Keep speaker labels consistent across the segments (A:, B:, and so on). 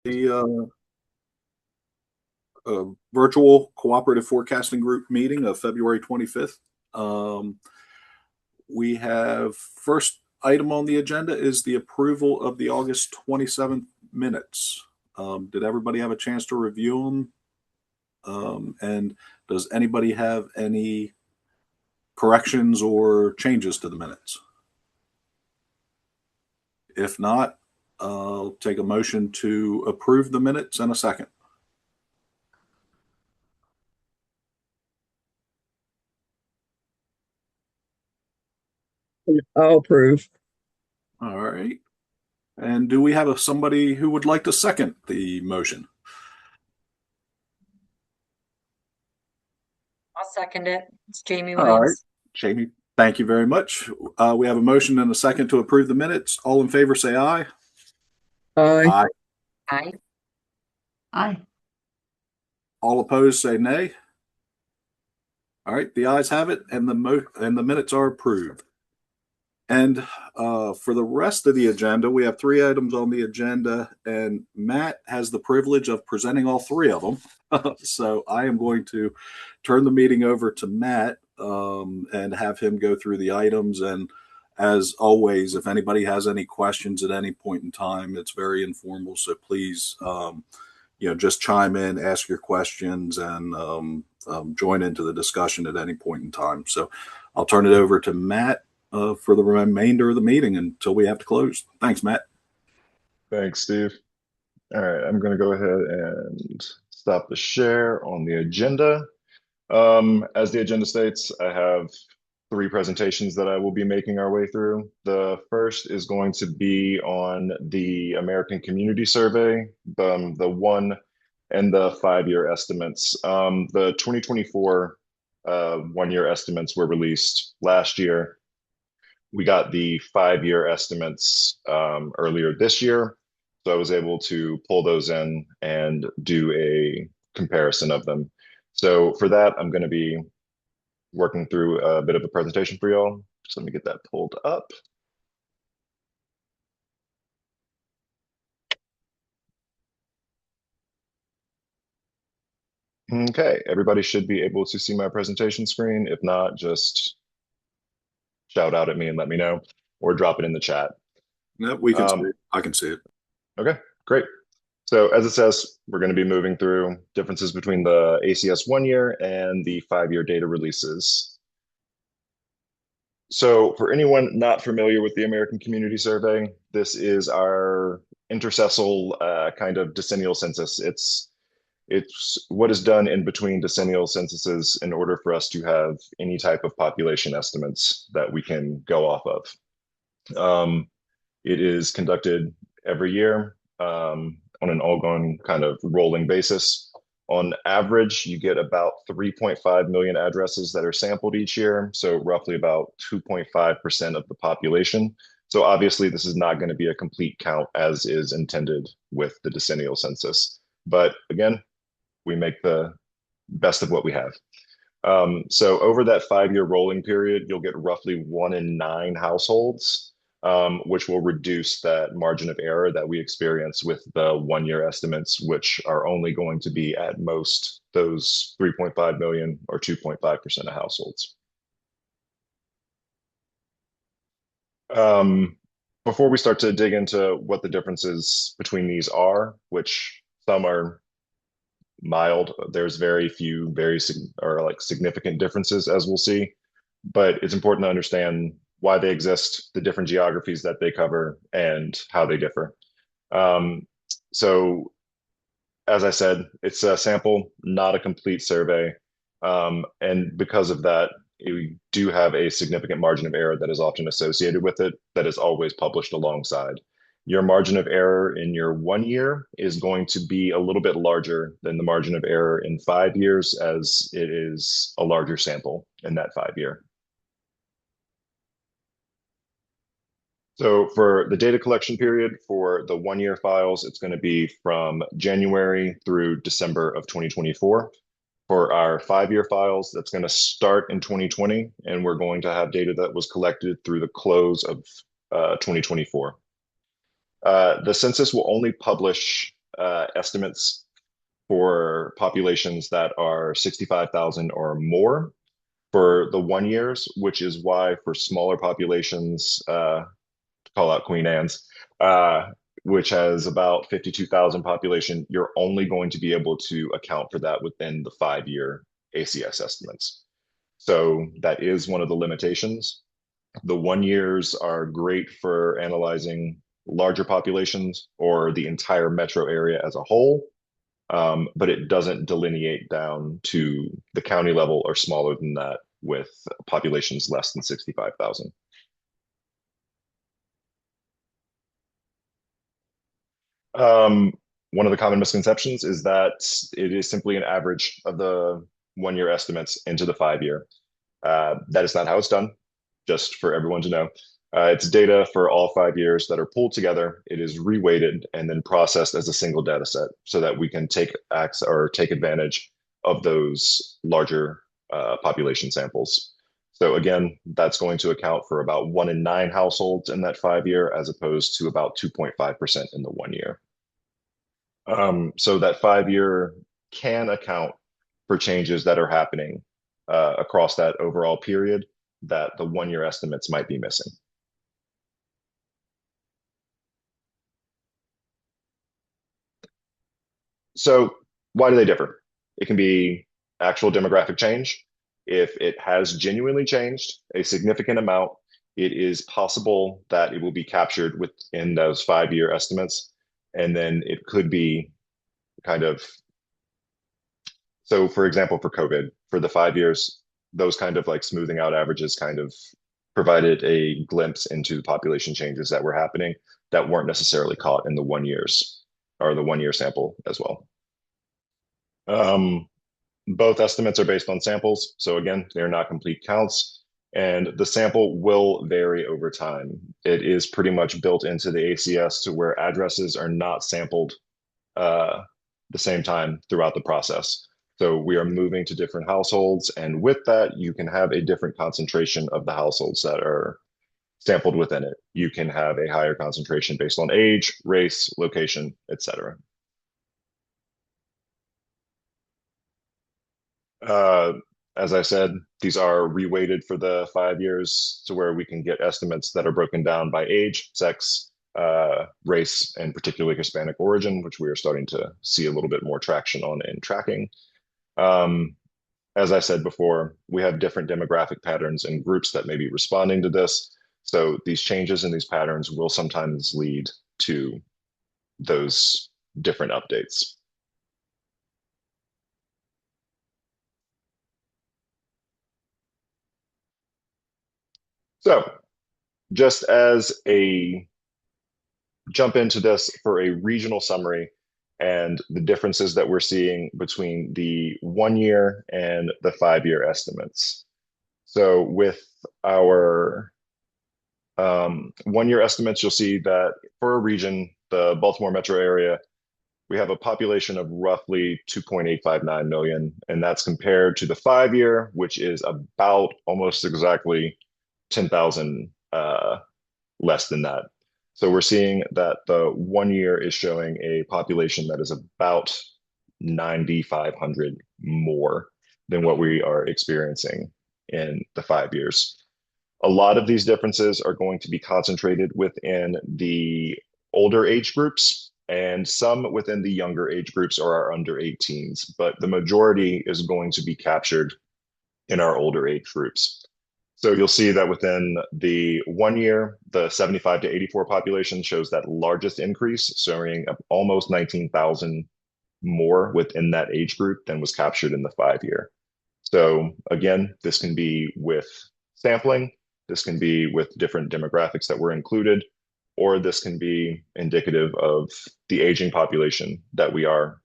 A: The virtual cooperative forecasting group meeting of February 25th. We have first item on the agenda is the approval of the August 27th minutes. Did everybody have a chance to review them? And does anybody have any corrections or changes to the minutes? If not, I'll take a motion to approve the minutes in a second.
B: I'll approve.
A: All right. And do we have somebody who would like to second the motion?
C: I'll second it. It's Jamie
A: All right,
C: Williams.
A: Jamie, thank you very much. We have a motion and a second to approve the minutes. All in favor, say aye.
B: Aye.
C: Aye.
D: Aye.
A: All opposed, say nay. All right, the ayes have it, and the minutes are approved. And for the rest of the agenda, we have three items on the agenda, and Matt has the privilege of presenting all three of them. So I am going to turn the meeting over to Matt and have him go through the items. And as always, if anybody has any questions at any point in time, it's very informal. So please, just chime in, ask your questions, and join into the discussion at any point in time. So I'll turn it over to Matt for the remainder of the meeting until we have to close. Thanks, Matt.
E: Thanks, Steve. All right, I'm going to go ahead and stop the share on the agenda. As the agenda states, I have three presentations that I will be making our way through. The first is going to be on the American Community Survey, the 1 and the 5-year estimates. The 2024 1-year estimates were released last year. We got the 5-year estimates earlier this year. So I was able to pull those in and do a comparison of them. So for that, I'm going to be working through a bit of a presentation for y'all. Just let me get that pulled up. Okay, everybody should be able to see my presentation screen. If not, just shout out at me and let me know, or drop it in the chat.
A: No, we can see it. I can see it.
E: Okay, great. So as it says, we're going to be moving through differences between the ACS 1-year and the 5-year data releases. So for anyone not familiar with the American Community Survey, this is our intercessal kind of decennial census. It's what is done in between decennial censuses in order for us to have any type of population estimates that we can go off of. It is conducted every year on an ongoing kind of rolling basis. On average, you get about 3.5 million addresses that are sampled each year, so roughly about 2.5% of the population. So obviously, this is not going to be a complete count as is intended with the decennial census. But again, we make the best of what we have. So over that 5-year rolling period, you'll get roughly 1 in 9 households, which will reduce that margin of error that we experience with the 1-year estimates, which are only going to be at most those 3.5 million or 2.5% of households. Before we start to dig into what the differences between these are, which some are mild, there's very few significant differences, as we'll see, but it's important to understand why they exist, the different geographies that they cover, and how they differ. So as I said, it's a sample, not a complete survey, and because of that, we do have a significant margin of error that is often associated with it that is always published alongside. Your margin of error in your 1 year is going to be a little bit larger than the margin of error in 5 years, as it is a larger sample in that 5-year. So for the data collection period for the 1-year files, it's going to be from January through December of 2024. For our 5-year files, that's going to start in 2020, and we're going to have data that was collected through the close of 2024. The census will only publish estimates for populations that are 65,000 or more for the 1 years, which is why for smaller populations, to call out Queen Anne's, which has about 52,000 population, you're only going to be able to account for that within the 5-year ACS estimates. So that is one of the limitations. The 1 years are great for analyzing larger populations or the entire metro area as a whole, but it doesn't delineate down to the county level or smaller than that with populations less than 65,000. One of the common misconceptions is that it is simply an average of the 1-year estimates into the 5-year. That is not how it's done, just for everyone to know. It's data for all 5 years that are pulled together. It is reweighted and then processed as a single data set so that we can take advantage of those larger population samples. So again, that's going to account for about 1 in 9 households in that 5-year, as opposed to about 2.5% in the 1 year. So that 5-year can account for changes that are happening across that overall period that the 1-year estimates might be missing. So why do they differ? It can be actual demographic change. If it has genuinely changed a significant amount, it is possible that it will be captured within those 5-year estimates. And then it could be kind of, so for example, for COVID, for the 5 years, those kind of like smoothing out averages kind of provided a glimpse into the population changes that were happening that weren't necessarily caught in the 1 years or the 1-year sample as well. Both estimates are based on samples. So again, they're not complete counts, and the sample will vary over time. It is pretty much built into the ACS to where addresses are not sampled the same time throughout the process. So we are moving to different households, and with that, you can have a different concentration of the households that are sampled within it. You can have a higher concentration based on age, race, location, etc. As I said, these are reweighted for the 5 years to where we can get estimates that are broken down by age, sex, race, and particularly Hispanic origin, which we are starting to see a little bit more traction on in tracking. As I said before, we have different demographic patterns and groups that may be responding to this. So these changes in these patterns will sometimes lead to those different updates. So just as a jump into this for a regional summary and the differences that we're seeing between the 1-year and the 5-year estimates. So with our 1-year estimates, you'll see that for a region, the Baltimore metro area, we have a population of roughly 2.859 million, and that's compared to the 5-year, which is about almost exactly 10,000 less than that. So we're seeing that the 1-year is showing a population that is about 9,500 more than what we are experiencing in the 5 years. A lot of these differences are going to be concentrated within the older age groups, and some within the younger age groups or our under 18s, but the majority is going to be captured in our older age groups. So you'll see that within the 1-year, the 75 to 84 population shows that largest increase, showing almost 19,000 more within that age group than was captured in the 5-year. So again, this can be with sampling, this can be with different demographics that were included, or this can be indicative of the aging population that we are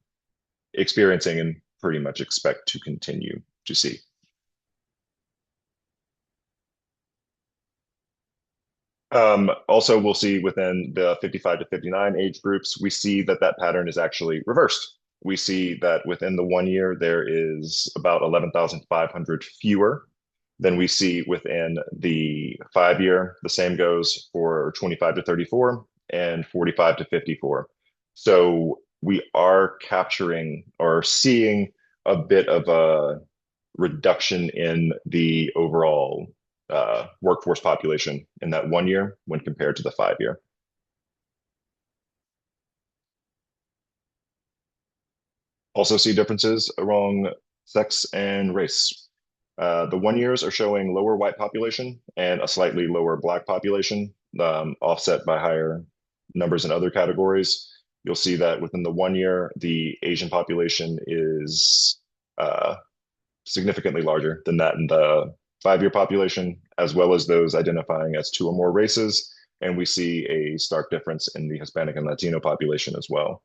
E: experiencing and pretty much expect to continue to see. Also, we'll see within the 55 to 59 age groups, we see that that pattern is actually reversed. We see that within the 1-year, there is about 11,500 fewer than we see within the 5-year. The same goes for 25 to 34 and 45 to 54. So we are capturing or seeing a bit of a reduction in the overall workforce population in that 1 year when compared to the 5 year. Also see differences along sex and race. The 1 years are showing lower white population and a slightly lower black population, offset by higher numbers in other categories. You'll see that within the 1 year, the Asian population is significantly larger than that in the 5 year population, as well as those identifying as 2 or more races. And we see a stark difference in the Hispanic and Latino population as well.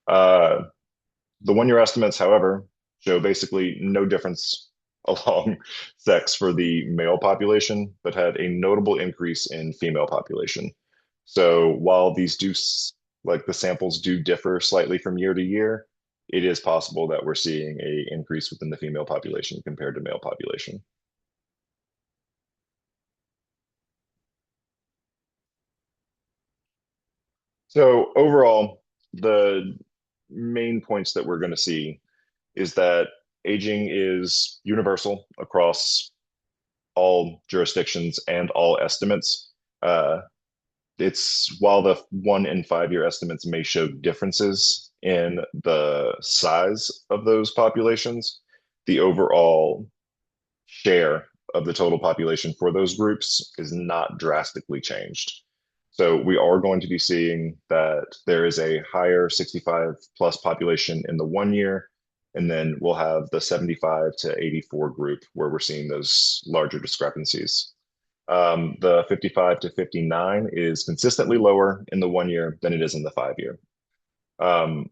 E: The 1 year estimates, however, show basically no difference along sex for the male population, but had a notable increase in female population. So while these like the samples do differ slightly from year to year, it is possible that we're seeing a increase within the female population compared to male population. So overall, the main points that we're going to see is that aging is universal across all jurisdictions and all estimates. It's while the 1 and 5 year estimates may show differences in the size of those populations, the overall share of the total population for those groups is not drastically changed. So we are going to be seeing that there is a higher 65 plus population in the 1 year, and then we'll have the 75 to 84 group where we're seeing those larger discrepancies. The 55 to 59 is consistently lower in the 1 year than it is in the 5 year.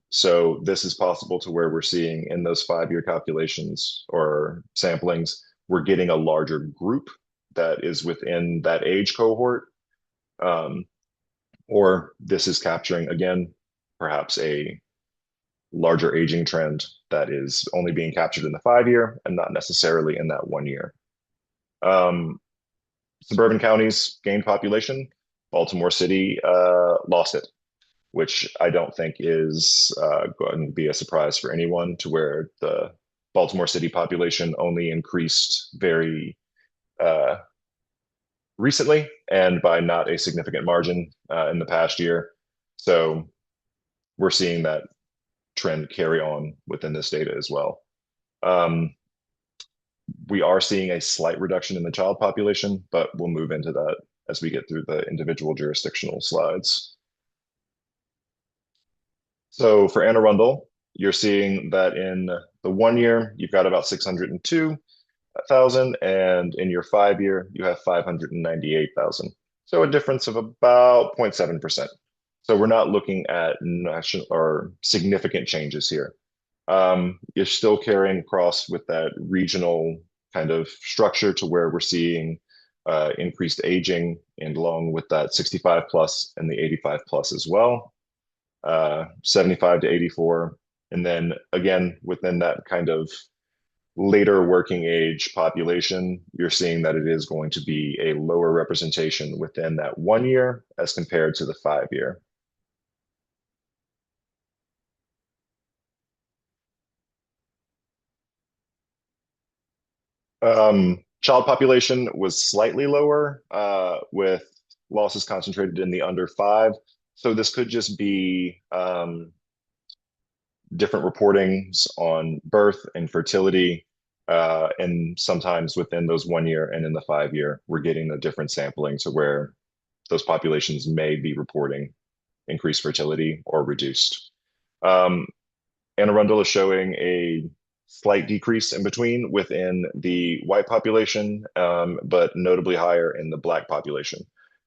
E: So this is possible to where we're seeing in those 5 year calculations or samplings, we're getting a larger group that is within that age cohort. Or this is capturing, again, perhaps a larger aging trend that is only being captured in the 5 year and not necessarily in that 1 year. Suburban counties gained population. Baltimore City lost it, which I don't think is going to be a surprise for anyone, to where the Baltimore City population only increased very recently and by not a significant margin in the past year. So we're seeing that trend carry on within this data as well. We are seeing a slight reduction in the child population, but we'll move into that as we get through the individual jurisdictional slides. So for Anne Arundel, you're seeing that in the 1 year, you've got about 602,000, and in your 5 year, you have 598,000. So a difference of about 0.7%. So we're not looking at national or significant changes here. You're still carrying across with that regional kind of structure, to where we're seeing increased aging, and along with that 65 plus and the 85 plus as well, 75 to 84. And then again, within that kind of later working age population, you're seeing that it is going to be a lower representation within that 1 year as compared to the 5 year. Child population was slightly lower, with losses concentrated in the under 5. So this could just be different reportings on birth and fertility, and sometimes within those 1 year and in the 5 year, we're getting a different sampling to where those populations may be reporting increased fertility or reduced. Anne Arundel is showing a slight decrease in between within the white population, but notably higher in the black population.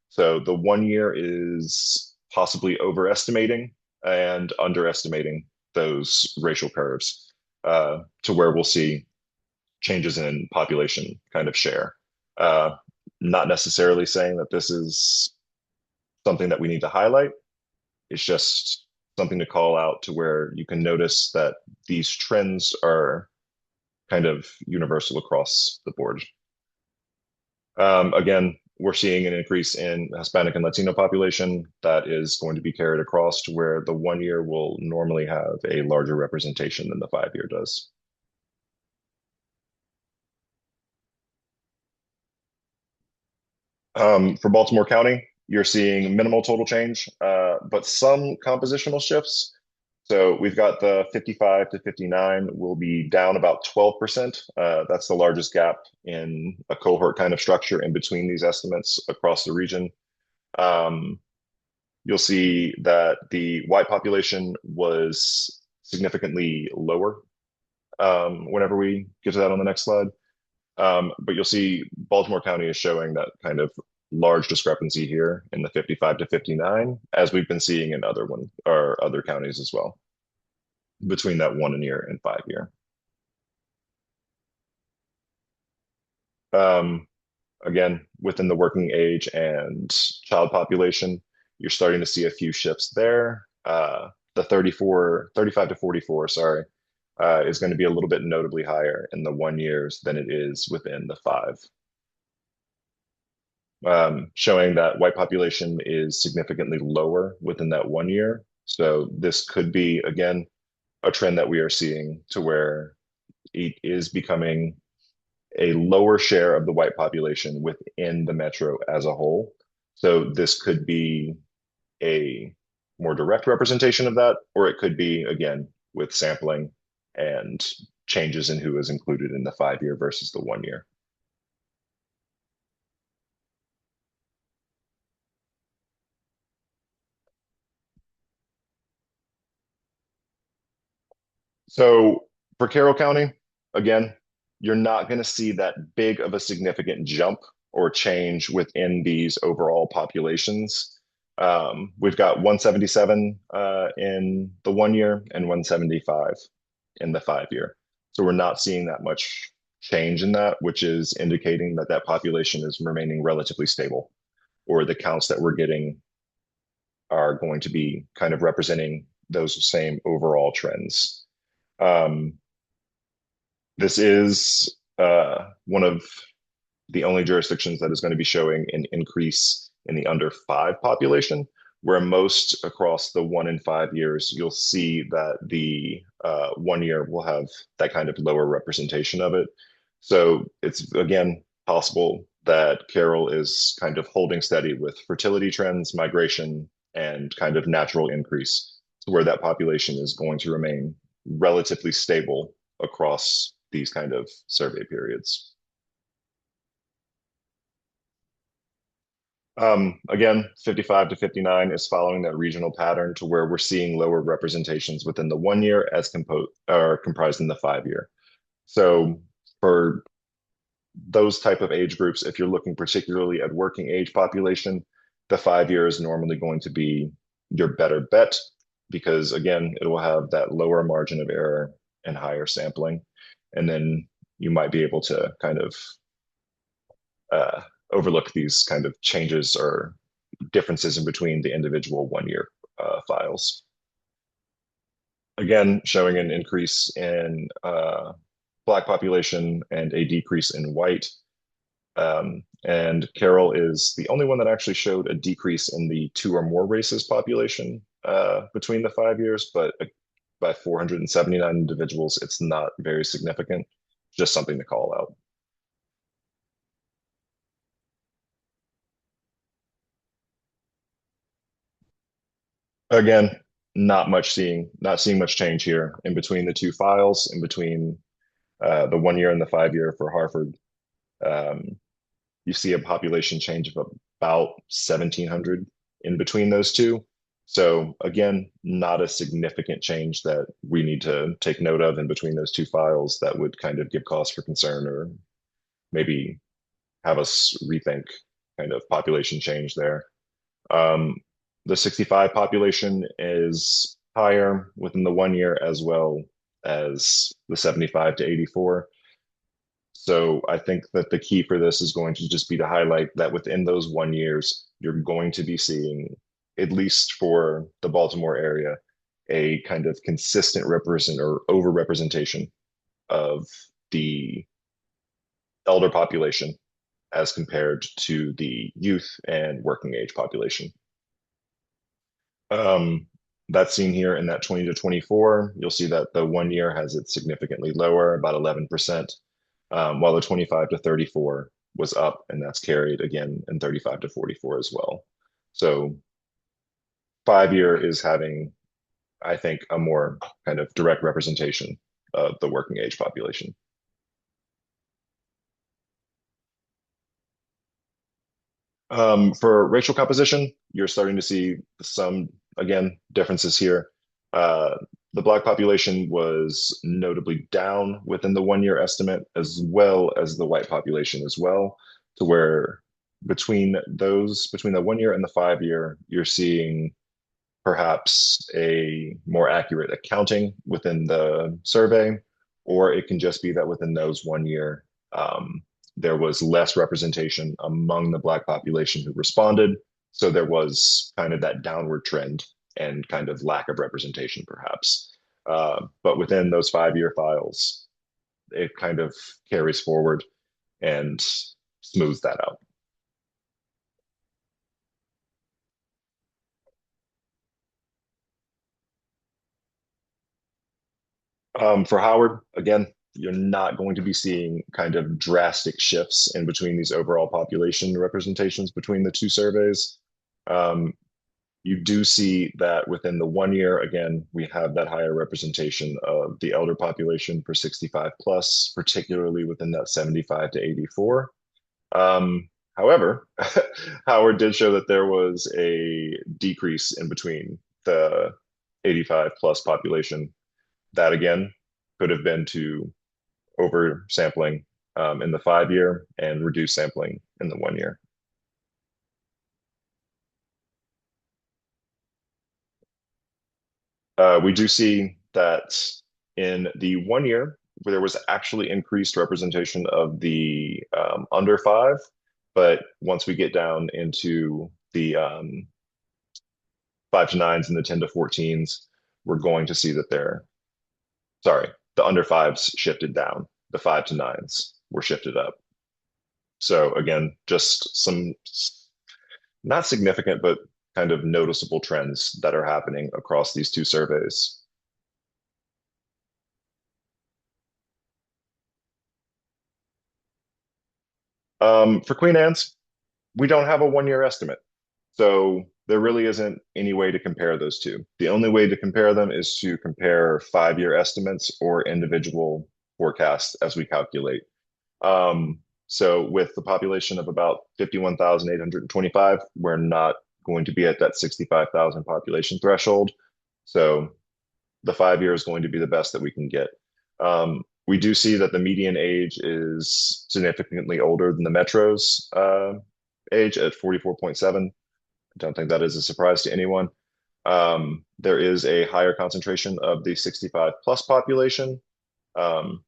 E: So the 1 year is possibly overestimating and underestimating those racial curves, to where we'll see changes in population kind of share. Not necessarily saying that this is something that we need to highlight. It's just something to call out, to where you can notice that these trends are kind of universal across the board. Again, we're seeing an increase in Hispanic and Latino population that is going to be carried across to where the 1 year will normally have a larger representation than the 5 year does. For Baltimore County, you're seeing minimal total change, but some compositional shifts. So we've got the 55 to 59 will be down about 12%. That's the largest gap in a cohort kind of structure in between these estimates across the region. You'll see that the white population was significantly lower whenever we get to that on the next slide. But you'll see Baltimore County is showing that kind of large discrepancy here in the 55 to 59, as we've been seeing in other counties as well, between that 1 year and 5 year. Again, within the working age and child population, you're starting to see a few shifts there. The 35 to 44, sorry, is going to be a little bit notably higher in the 1 years than it is within the 5. Showing that white population is significantly lower within that 1 year. So this could be, again, a trend that we are seeing to where it is becoming a lower share of the white population within the metro as a whole. So this could be a more direct representation of that, or it could be, again, with sampling and changes in who is included in the 5 year versus the 1 year. So for Carroll County, again, you're not going to see that big of a significant jump or change within these overall populations. We've got 177 in the 1 year and 175 in the 5 year. So we're not seeing that much change in that, which is indicating that that population is remaining relatively stable, or the counts that we're getting are going to be kind of representing those same overall trends. This is one of the only jurisdictions that is going to be showing an increase in the under 5 population, where most across the 1 and 5 years, you'll see that the 1 year will have that kind of lower representation of it. So it's, again, possible that Carroll is kind of holding steady with fertility trends, migration, and kind of natural increase, to where that population is going to remain relatively stable across these kind of survey periods. Again, 55 to 59 is following that regional pattern to where we're seeing lower representations within the 1 year as comprised in the 5 year. So for those type of age groups, if you're looking particularly at working age population, the 5 year is normally going to be your better bet, because again, it will have that lower margin of error and higher sampling. And then you might be able to kind of overlook these kind of changes or differences in between the individual 1 year files. Again, showing an increase in Black population and a decrease in white. And Carroll is the only one that actually showed a decrease in the 2 or more races population between the 5 years, but by 479 individuals, it's not very significant, just something to call out. Again, not seeing much change here in between the 2 files, in between the 1 year and the 5 year for Hartford. You see a population change of about 1,700 in between those 2. So again, not a significant change that we need to take note of in between those 2 files that would kind of give cause for concern, or maybe have us rethink kind of population change there. The 65 population is higher within the 1 year, as well as the 75 to 84. So I think that the key for this is going to just be to highlight that within those 1 years, you're going to be seeing, at least for the Baltimore area, a kind of consistent overrepresentation of the elder population as compared to the youth and working age population. That's seen here in that 20 to 24. You'll see that the 1 year has it significantly lower, about 11%, while the 25 to 34 was up, and that's carried again in 35 to 44 as well. So 5 year is having, I think, a more kind of direct representation of the working age population. For racial composition, you're starting to see some, again, differences here. The Black population was notably down within the 1 year estimate, as well as the white population as well, to where between the 1 year and the 5 year, you're seeing perhaps a more accurate accounting within the survey, or it can just be that within those 1 year, there was less representation among the Black population who responded. So there was kind of that downward trend and kind of lack of representation, perhaps. But within those 5 year files, it kind of carries forward and smooths that out. For Howard, again, you're not going to be seeing kind of drastic shifts in between these overall population representations between the two surveys. You do see that within the 1 year, again, we have that higher representation of the elder population for 65 plus, particularly within that 75 to 84. However, Howard did show that there was a decrease in between the 85 plus population. That again could have been to over sampling in the 5 year and reduced sampling in the 1 year. We do see that in the 1 year, where there was actually increased representation of the under 5, but once we get down into the 5 to 9s and the 10 to 14s, we're going to see that the under 5s shifted down, the 5 to 9s were shifted up. So again, just some not significant, but kind of noticeable trends that are happening across these two surveys. For Queen Anne's, we don't have a 1 year estimate. So there really isn't any way to compare those two. The only way to compare them is to compare 5 year estimates or individual forecasts as we calculate. So with the population of about 51,825, we're not going to be at that 65,000 population threshold. So the 5 year is going to be the best that we can get. We do see that the median age is significantly older than the Metro's age at 44.7. I don't think that is a surprise to anyone. There is a higher concentration of the 65 plus population,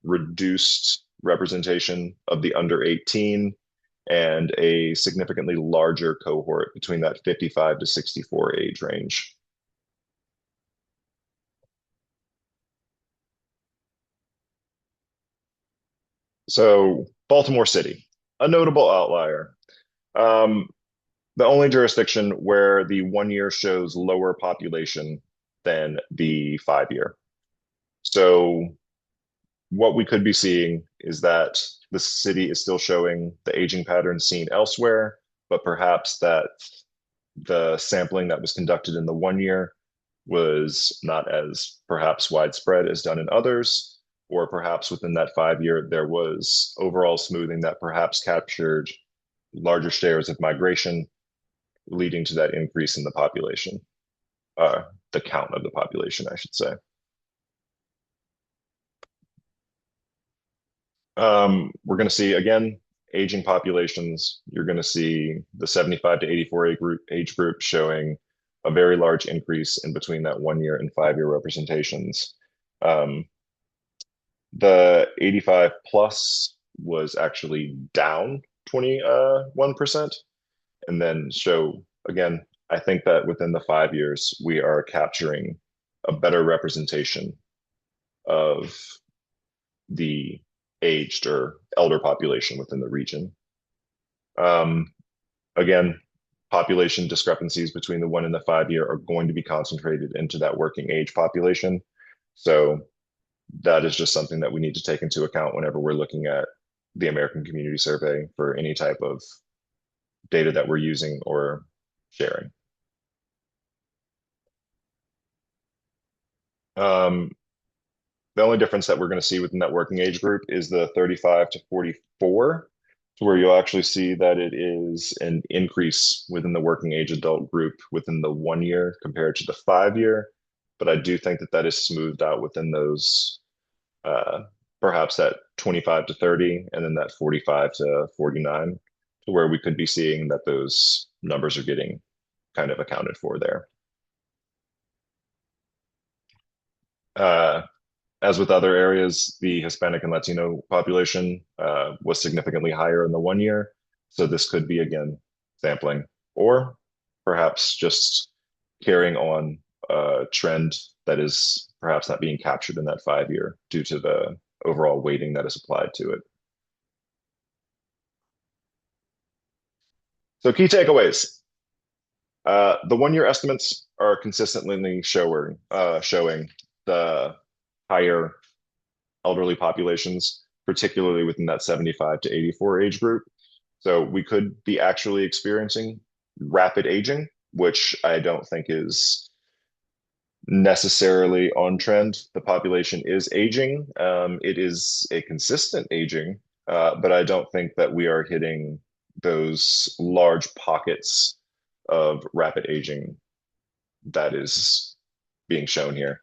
E: reduced representation of the under 18, and a significantly larger cohort between that 55 to 64 age range. So Baltimore City, a notable outlier. The only jurisdiction where the 1 year shows lower population than the 5 year. So what we could be seeing is that the city is still showing the aging patterns seen elsewhere, but perhaps that the sampling that was conducted in the 1 year was not as perhaps widespread as done in others, or perhaps within that 5 year, there was overall smoothing that perhaps captured larger shares of migration, leading to that increase in the population, the count of the population, I should say. We're going to see, again, aging populations. You're going to see the 75 to 84 age group showing a very large increase in between that 1 year and 5 year representations. The 85 plus was actually down 21%. And then again, I think that within the 5 years, we are capturing a better representation of the aged or elder population within the region. Again, population discrepancies between the 1 and the 5 year are going to be concentrated into that working age population. So that is just something that we need to take into account whenever we're looking at the American Community Survey for any type of data that we're using or sharing. The only difference that we're going to see within that working age group is the 35 to 44, to where you'll actually see that it is an increase within the working age adult group within the 1 year compared to the 5 year. But I do think that that is smoothed out within those, perhaps that 25 to 30 and then that 45 to 49, to where we could be seeing that those numbers are getting kind of accounted for there. As with other areas, the Hispanic and Latino population was significantly higher in the 1 year. So this could be, again, sampling, or perhaps just carrying on a trend that is perhaps not being captured in that 5 year due to the overall weighting that is applied to it. So key takeaways. The 1 year estimates are consistently showing the higher elderly populations, particularly within that 75 to 84 age group. So we could be actually experiencing rapid aging, which I don't think is necessarily on trend. The population is aging. It is a consistent aging, but I don't think that we are hitting those large pockets of rapid aging that is being shown here.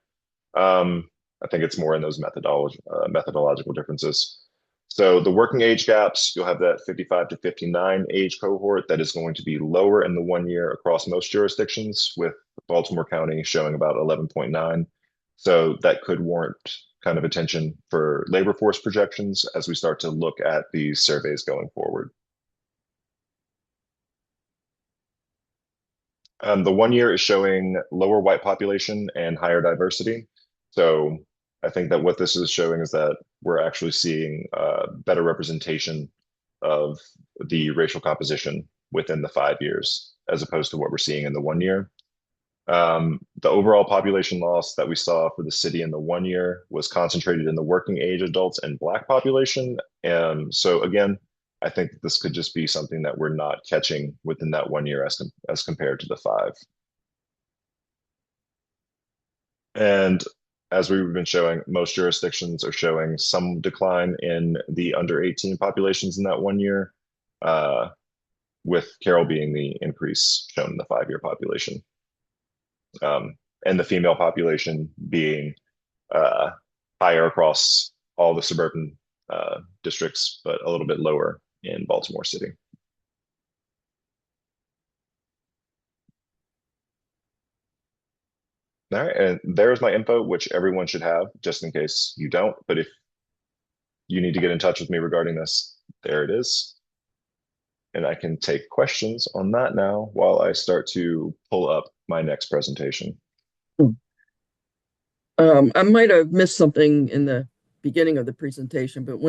E: I think it's more in those methodological differences. So the working age gaps, you'll have that 55 to 59 age cohort that is going to be lower in the 1 year across most jurisdictions, with Baltimore County showing about 11.9. So that could warrant kind of attention for labor force projections as we start to look at these surveys going forward. The 1 year is showing lower white population and higher diversity. So I think that what this is showing is that we're actually seeing better representation of the racial composition within the 5 years, as opposed to what we're seeing in the 1 year. The overall population loss that we saw for the city in the 1 year was concentrated in the working age adults and Black population. So again, I think this could just be something that we're not catching within that 1 year as compared to the 5. And as we've been showing, most jurisdictions are showing some decline in the under 18 populations in that 1 year, with Carroll being the increase shown in the 5 year population. And the female population being higher across all the suburban districts, but a little bit lower in Baltimore City. All right, and there's my info, which everyone should have, just in case you don't. But if you need to get in touch with me regarding this, there it is. And I can take questions on that now while I start to pull up my next presentation.
B: I might have missed something in the beginning of the presentation, but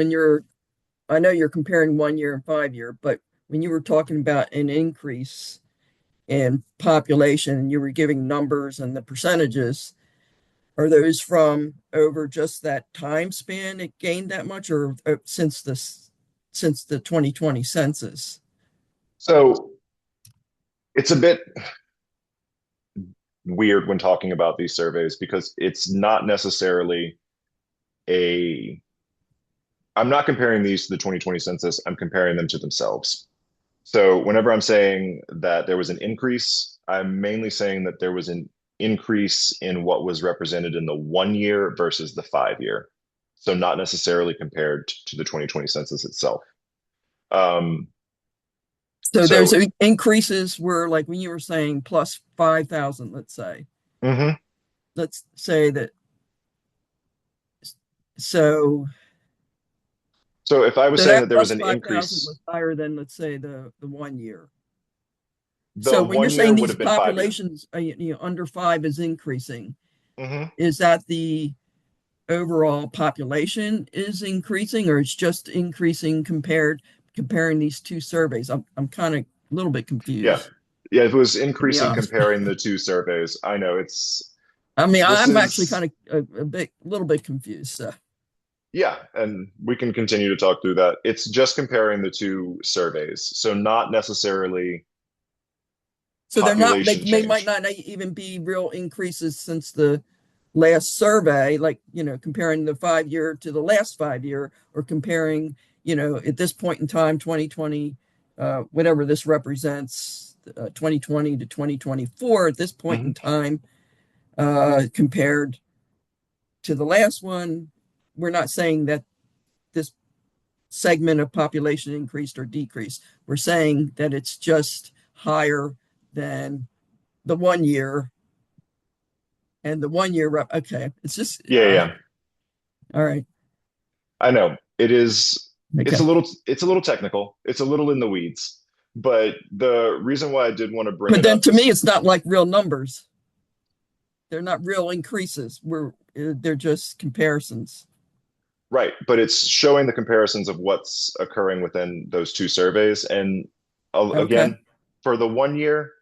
B: I know you're comparing 1 year and 5 year, but when you were talking about an increase in population, you were giving numbers and the percentages. Are those from over just that time span it gained that much, or since the 2020 census?
E: So it's a bit weird when talking about these surveys because it's not necessarily I'm not comparing these to the 2020 census, I'm comparing them to themselves. So whenever I'm saying that there was an increase, I'm mainly saying that there was an increase in what was represented in the 1 year versus the 5 year. So not necessarily compared to the 2020 census itself.
B: So those increases were like when you were saying plus 5,000, let's say.
E: Mm-hmm.
B: Let's say that. So
E: if I was saying that there was an increase,
B: was higher than, let's say, the 1 year.
E: The
B: So when you're
E: 1 year
B: saying
E: would
B: these
E: have been 5 years.
B: populations, under 5 is increasing,
E: Mm-hmm.
B: is that the overall population is increasing, or it's just increasing compared? comparing these two surveys? I'm kind of a little bit
E: Yeah.
B: confused,
E: Yeah, it was
B: to be
E: increasing
B: honest.
E: comparing the two surveys. I know it's
B: I mean,
E: this
B: I'm actually
E: is
B: kind of a little bit confused. So,
E: yeah, and we can continue to talk through that. It's just comparing the two surveys, so not necessarily
B: so they're not,
E: population
B: they might
E: change.
B: not even be real increases since the last survey, like, comparing the 5 year to the last 5 year, or comparing, at this point in time, 2020, whatever this represents, 2020 to 2024, at this point in
E: Mhm.
B: time, compared to the last one. We're not saying that this segment of population increased or decreased. We're saying that it's just higher than the 1 year, and the 1 year okay. It's just
E: Yeah, yeah.
B: all right.
E: I know. It is
B: Okay.
E: it's a little technical. It's a little in the weeds. But the reason why I did want to bring
B: But
E: it
B: then
E: up
B: to me,
E: is
B: it's not like real numbers. They're not real increases. They're just comparisons.
E: right, but it's showing the comparisons of what's occurring within those two surveys. And
B: Okay.
E: again, for the 1 year,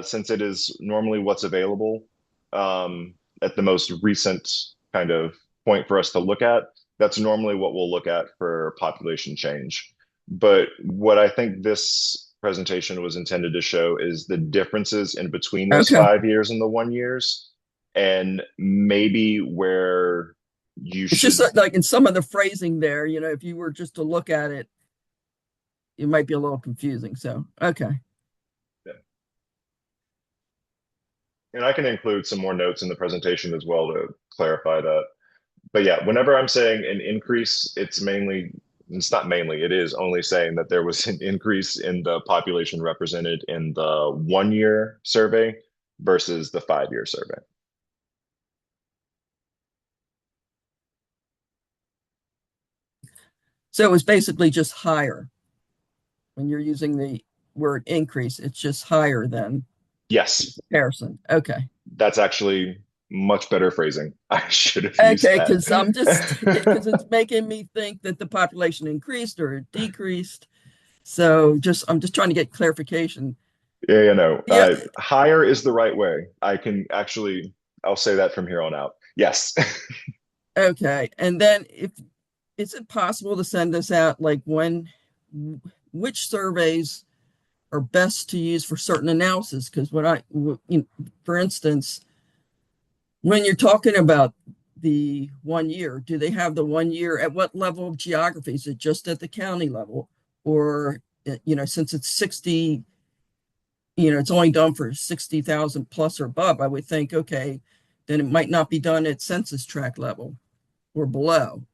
E: since it is normally what's available at the most recent kind of point for us to look at, that's normally what we'll look at for population change. But what I think this presentation was intended to show is the differences in between those
B: Okay.
E: 5 years and the 1 years, and maybe where you
B: It's just
E: should.
B: like in some of the phrasing there, if you were just to look at it, it might be a little confusing. So, okay.
E: Yeah. And I can include some more notes in the presentation as well to clarify that. But yeah, whenever I'm saying an increase, it's not mainly, it is only saying that there was an increase in the population represented in the 1 year survey versus the 5 year survey.
B: So it was basically just higher when you're using the word increase. It's just higher than the
E: Yes,
B: comparison. Okay.
E: that's actually much better phrasing. I should have used
B: Okay,
E: that.
B: because it's making me think that the population increased or decreased. So I'm just trying to get clarification.
E: Yeah, no.
B: Yeah.
E: Higher is the right way. I'll say that from here on out. Yes.
B: Okay. And then if is it possible to send this out like which surveys are best to use for certain analysis? Because for instance, when you're talking about the 1 year, do they have the 1 year at what level of geography? Is it just at the county level? Or, since it's 60, it's only done for 60,000 plus or above, I would think, okay, then it might not be done at census tract level or below.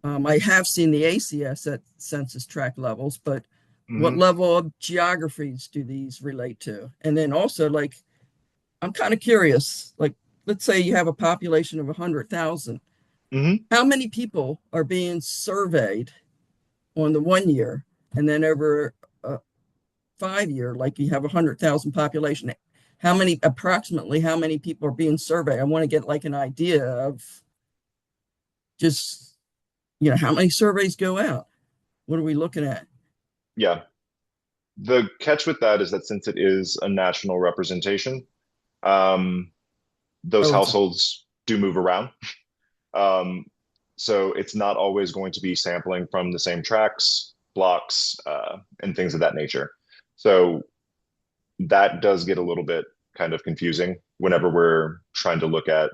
B: I have seen the ACS at census tract levels, but what
E: Hmm.
B: level of geographies do these relate to? And then also, like, I'm kind of curious, like, let's say you have a population of 100,000.
E: Hmm.
B: How many people are being surveyed on the 1 year? And then over a 5 year, like you have 100,000 population, approximately how many people are being surveyed? I want to get like an idea of just, how many surveys go out? What are we looking at?
E: Yeah. The catch with that is that since it is a national representation, um, those
B: Oh,
E: households do move around. Um, so it's not always going to be sampling from the same tracks, blocks, and things of that nature. So that does get a little bit kind of confusing whenever we're trying to look at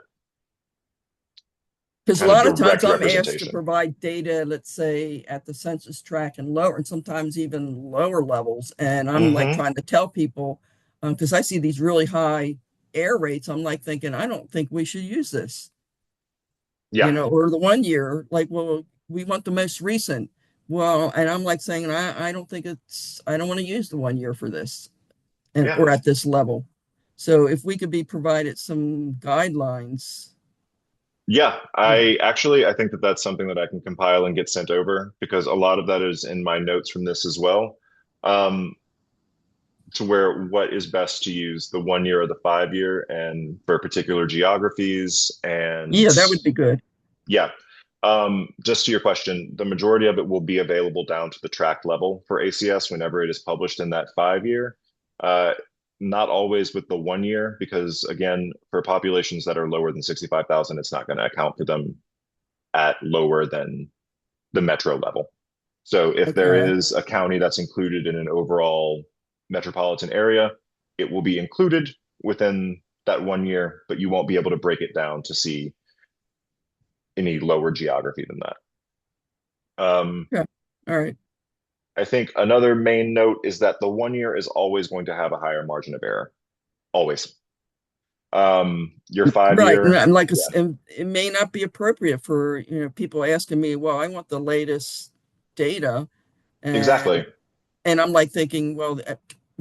B: because a
E: kind of
B: lot of times
E: direct
B: I'm asked to
E: representation.
B: provide data, let's say at the census tract and lower, and sometimes even lower levels. And I'm like
E: Hmm.
B: trying to tell people, because I see these really high error rates. I'm like thinking, I don't think we should use this,
E: Yeah,
B: or the 1 year, like, well, we want the most recent. Well, and I'm like saying, I don't think I don't want to use the 1 year for this and
E: yeah.
B: or at this level. So if we could be provided some guidelines.
E: Yeah,
B: you know,
E: I think that that's something that I can compile and get sent over because a lot of that is in my notes from this as well. Um, to where what is best to use, the 1 year or the 5 year, and for particular geographies. And
B: yeah, that would be good.
E: yeah, Just to your question, the majority of it will be available down to the tract level for ACS whenever it is published in that 5 year. Uh, Not always with the 1 year, because again, for populations that are lower than 65,000, it's not going to account for them at lower than the metro level. So if there
B: Okay.
E: is a county that's included in an overall metropolitan area, it will be included within that 1 year, but you won't be able to break it down to see any lower geography than that.
B: Yeah. All right.
E: I think another main note is that the 1 year is always going to have a higher margin of error. Always. Your five
B: Right. And
E: year,
B: I'm like,
E: yeah,
B: and it may not be appropriate for, people asking me, well, I want the latest data.
E: exactly.
B: And I'm like thinking, well,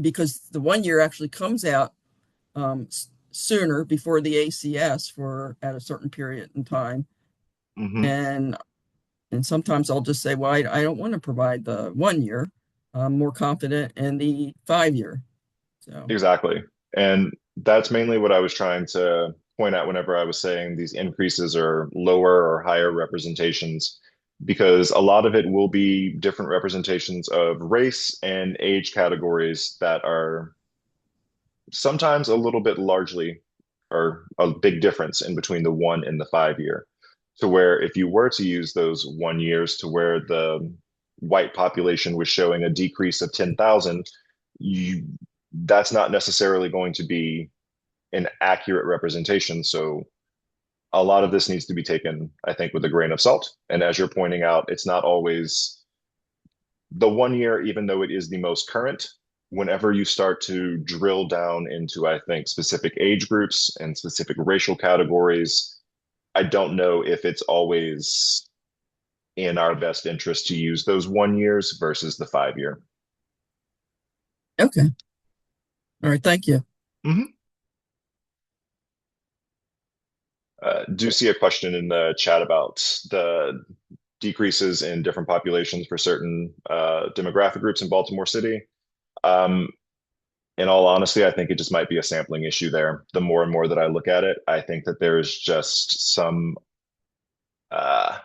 B: because the 1 year actually comes out sooner before the ACS for at a certain period in time.
E: Hmm.
B: And sometimes I'll just say, well, I don't want to provide the 1 year. I'm more confident in the 5 year. So,
E: Exactly. And that's mainly what I was trying to point out whenever I was saying these increases are lower or higher representations, because a lot of it will be different representations of race and age categories that are sometimes a little bit largely or a big difference in between the 1 and the 5 year. To where if you were to use those 1 years to where the white population was showing a decrease of 10,000, you that's not necessarily going to be an accurate representation. So a lot of this needs to be taken, I think, with a grain of salt. And as you're pointing out, it's not always the 1 year, even though it is the most current. Whenever you start to drill down into, I think, specific age groups and specific racial categories, I don't know if it's always in our best interest to use those 1 years versus the 5 year.
B: okay. All right. Thank you.
E: Mm-hmm. Do see a question in the chat about the decreases in different populations for certain demographic groups in Baltimore City. Um, in all honesty, I think it just might be a sampling issue there. The more and more that I look at it, I think that there's just some uh,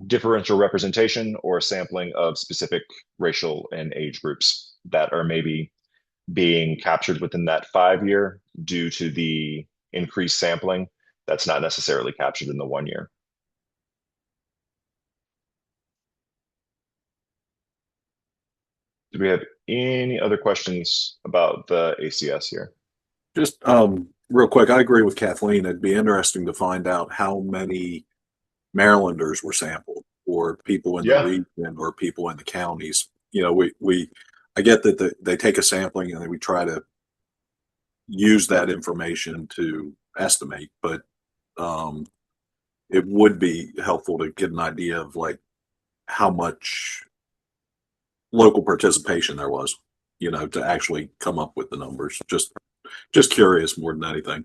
E: differential representation or sampling of specific racial and age groups that are maybe being captured within that 5 year due to the increased sampling that's not necessarily captured in the 1 year. Do we have any other questions about the ACS here?
A: Just real quick, I agree with Kathleen. It'd be interesting to find out how many Marylanders were sampled, or people in the
E: Yeah,
A: region, or people in the counties. I get that they take a sampling and then we try to use that information to estimate, but um, it would be helpful to get an idea of like how much local participation there was, to actually come up with the numbers. Just curious more than anything.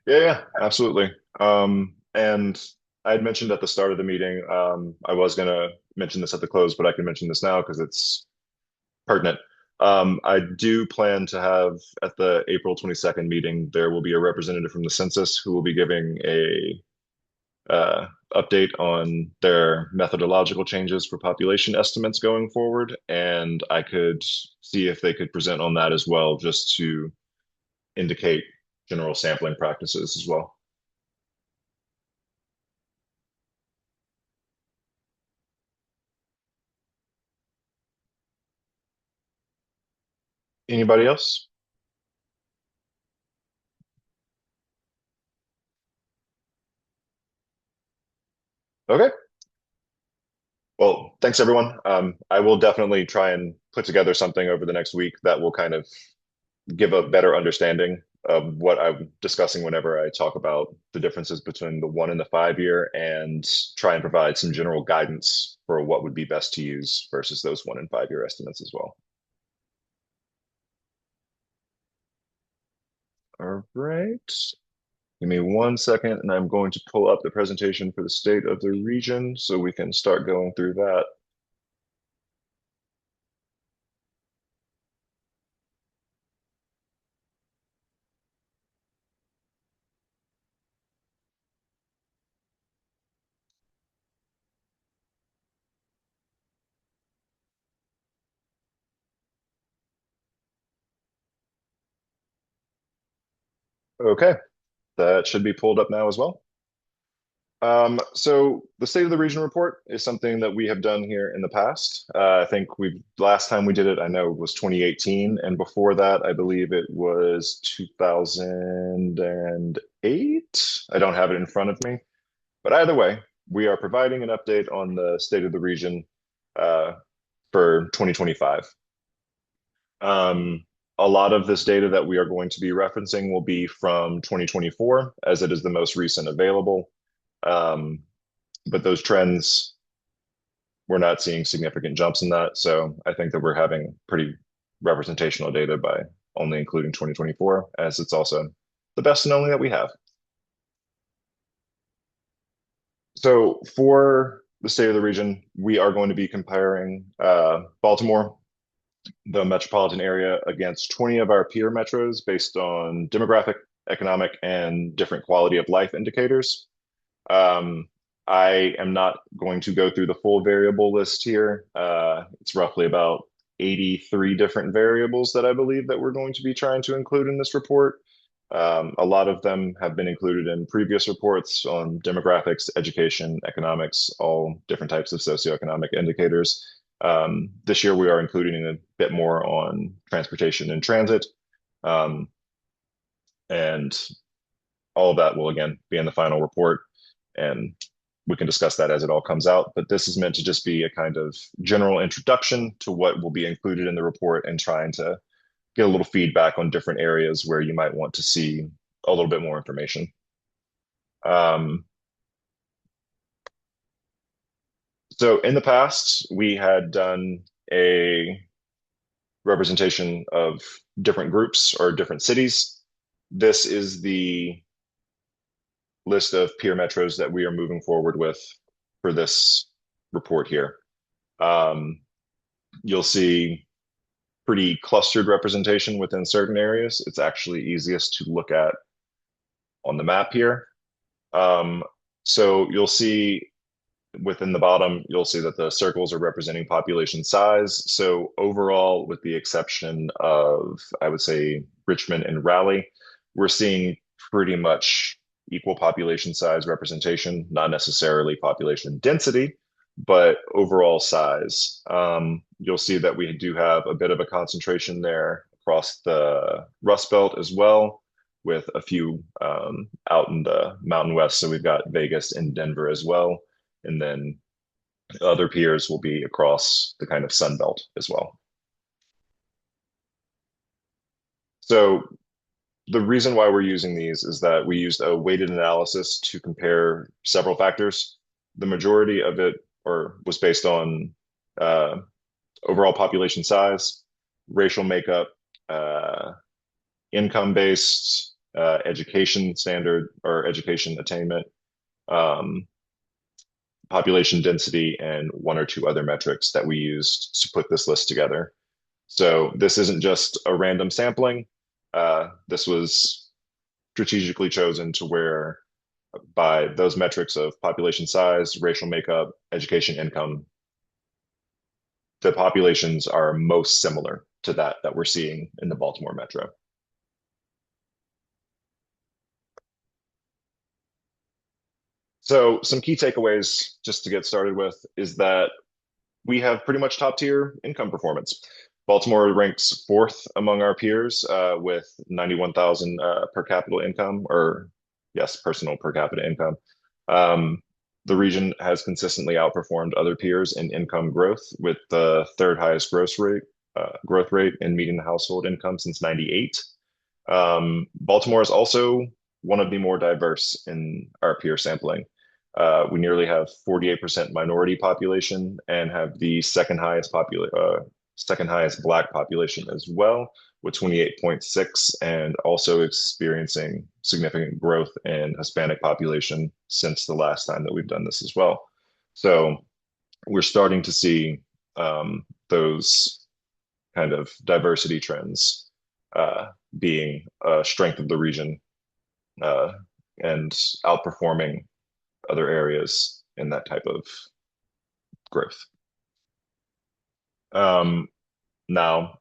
E: yeah, absolutely. And I had mentioned at the start of the meeting, I was going to mention this at the close, but I can mention this now because it's pertinent. I do plan to have at the April 22nd meeting, there will be a representative from the census who will be giving a update on their methodological changes for population estimates going forward. And I could see if they could present on that as well, just to indicate general sampling practices as well. Anybody else? Okay. Well, thanks everyone. I will definitely try and put together something over the next week that will kind of give a better understanding of what I'm discussing whenever I talk about the differences between the 1 and the 5 year, and try and provide some general guidance for what would be best to use versus those 1 and 5 year estimates as well. All right. Give me 1 second, and I'm going to pull up the presentation for the state of the region so we can start going through that. Okay, that should be pulled up now as well. So the State of the Region report is something that we have done here in the past. I think last time we did it, I know was 2018, and before that, I believe it was 2008. I don't have it in front of me, but either way, we are providing an update on the State of the Region uh, for 2025. A lot of this data that we are going to be referencing will be from 2024, as it is the most recent available. But those trends, we're not seeing significant jumps in that. So I think that we're having pretty representational data by only including 2024, as it's also the best and only that we have. So for the State of the Region, we are going to be comparing Baltimore, the metropolitan area, against 20 of our peer metros based on demographic, economic, and different quality of life indicators. I am not going to go through the full variable list here. It's roughly about 83 different variables that I believe that we're going to be trying to include in this report. A lot of them have been included in previous reports on demographics, education, economics, all different types of socioeconomic indicators. This year, we are including a bit more on transportation and transit. And all of that will, again, be in the final report. And we can discuss that as it all comes out. But this is meant to just be a kind of general introduction to what will be included in the report and trying to get a little feedback on different areas where you might want to see a little bit more information. So in the past, we had done a representation of different groups or different cities. This is the list of peer metros that we are moving forward with for this report here. You'll see pretty clustered representation within certain areas. It's actually easiest to look at on the map here. So you'll see within the bottom, you'll see that the circles are representing population size. So overall, with the exception of, I would say, Richmond and Raleigh, we're seeing pretty much equal population size representation, not necessarily population density, but overall size. You'll see that we do have a bit of a concentration there across the Rust Belt as well, with a few out in the Mountain West. So we've got Vegas and Denver as well. And then other peers will be across the kind of Sun Belt as well. So the reason why we're using these is that we used a weighted analysis to compare several factors. The majority of it was based on overall population size, racial makeup, income-based, education standard or education attainment, population density, and one or two other metrics that we used to put this list together. So this isn't just a random sampling. This was strategically chosen to where by those metrics of population size, racial makeup, education, income, the populations are most similar to that we're seeing in the Baltimore metro. So some key takeaways just to get started with is that we have pretty much top tier income performance. Baltimore ranks fourth among our peers with 91,000 per capita income, or yes, personal per capita income. The region has consistently outperformed other peers in income growth, with the third highest growth rate in median household income since '98. Baltimore is also one of the more diverse in our peer sampling. We nearly have 48% minority population and have the second highest Black population as well, with 28.6, and also experiencing significant growth in Hispanic population since the last time that we've done this as well. So we're starting to see those kind of diversity trends being a strength of the region and outperforming other areas in that type of growth. Now,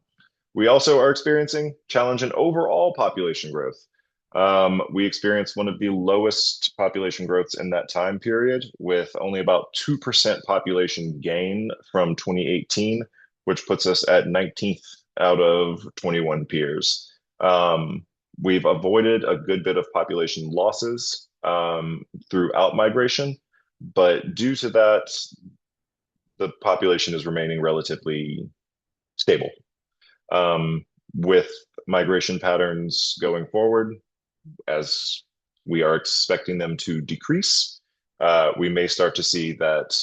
E: we also are experiencing challenge in overall population growth. We experienced one of the lowest population growths in that time period, with only about 2% population gain from 2018, which puts us at 19th out of 21 peers. We've avoided a good bit of population losses through outmigration, but due to that, the population is remaining relatively stable. With migration patterns going forward, as we are expecting them to decrease, we may start to see that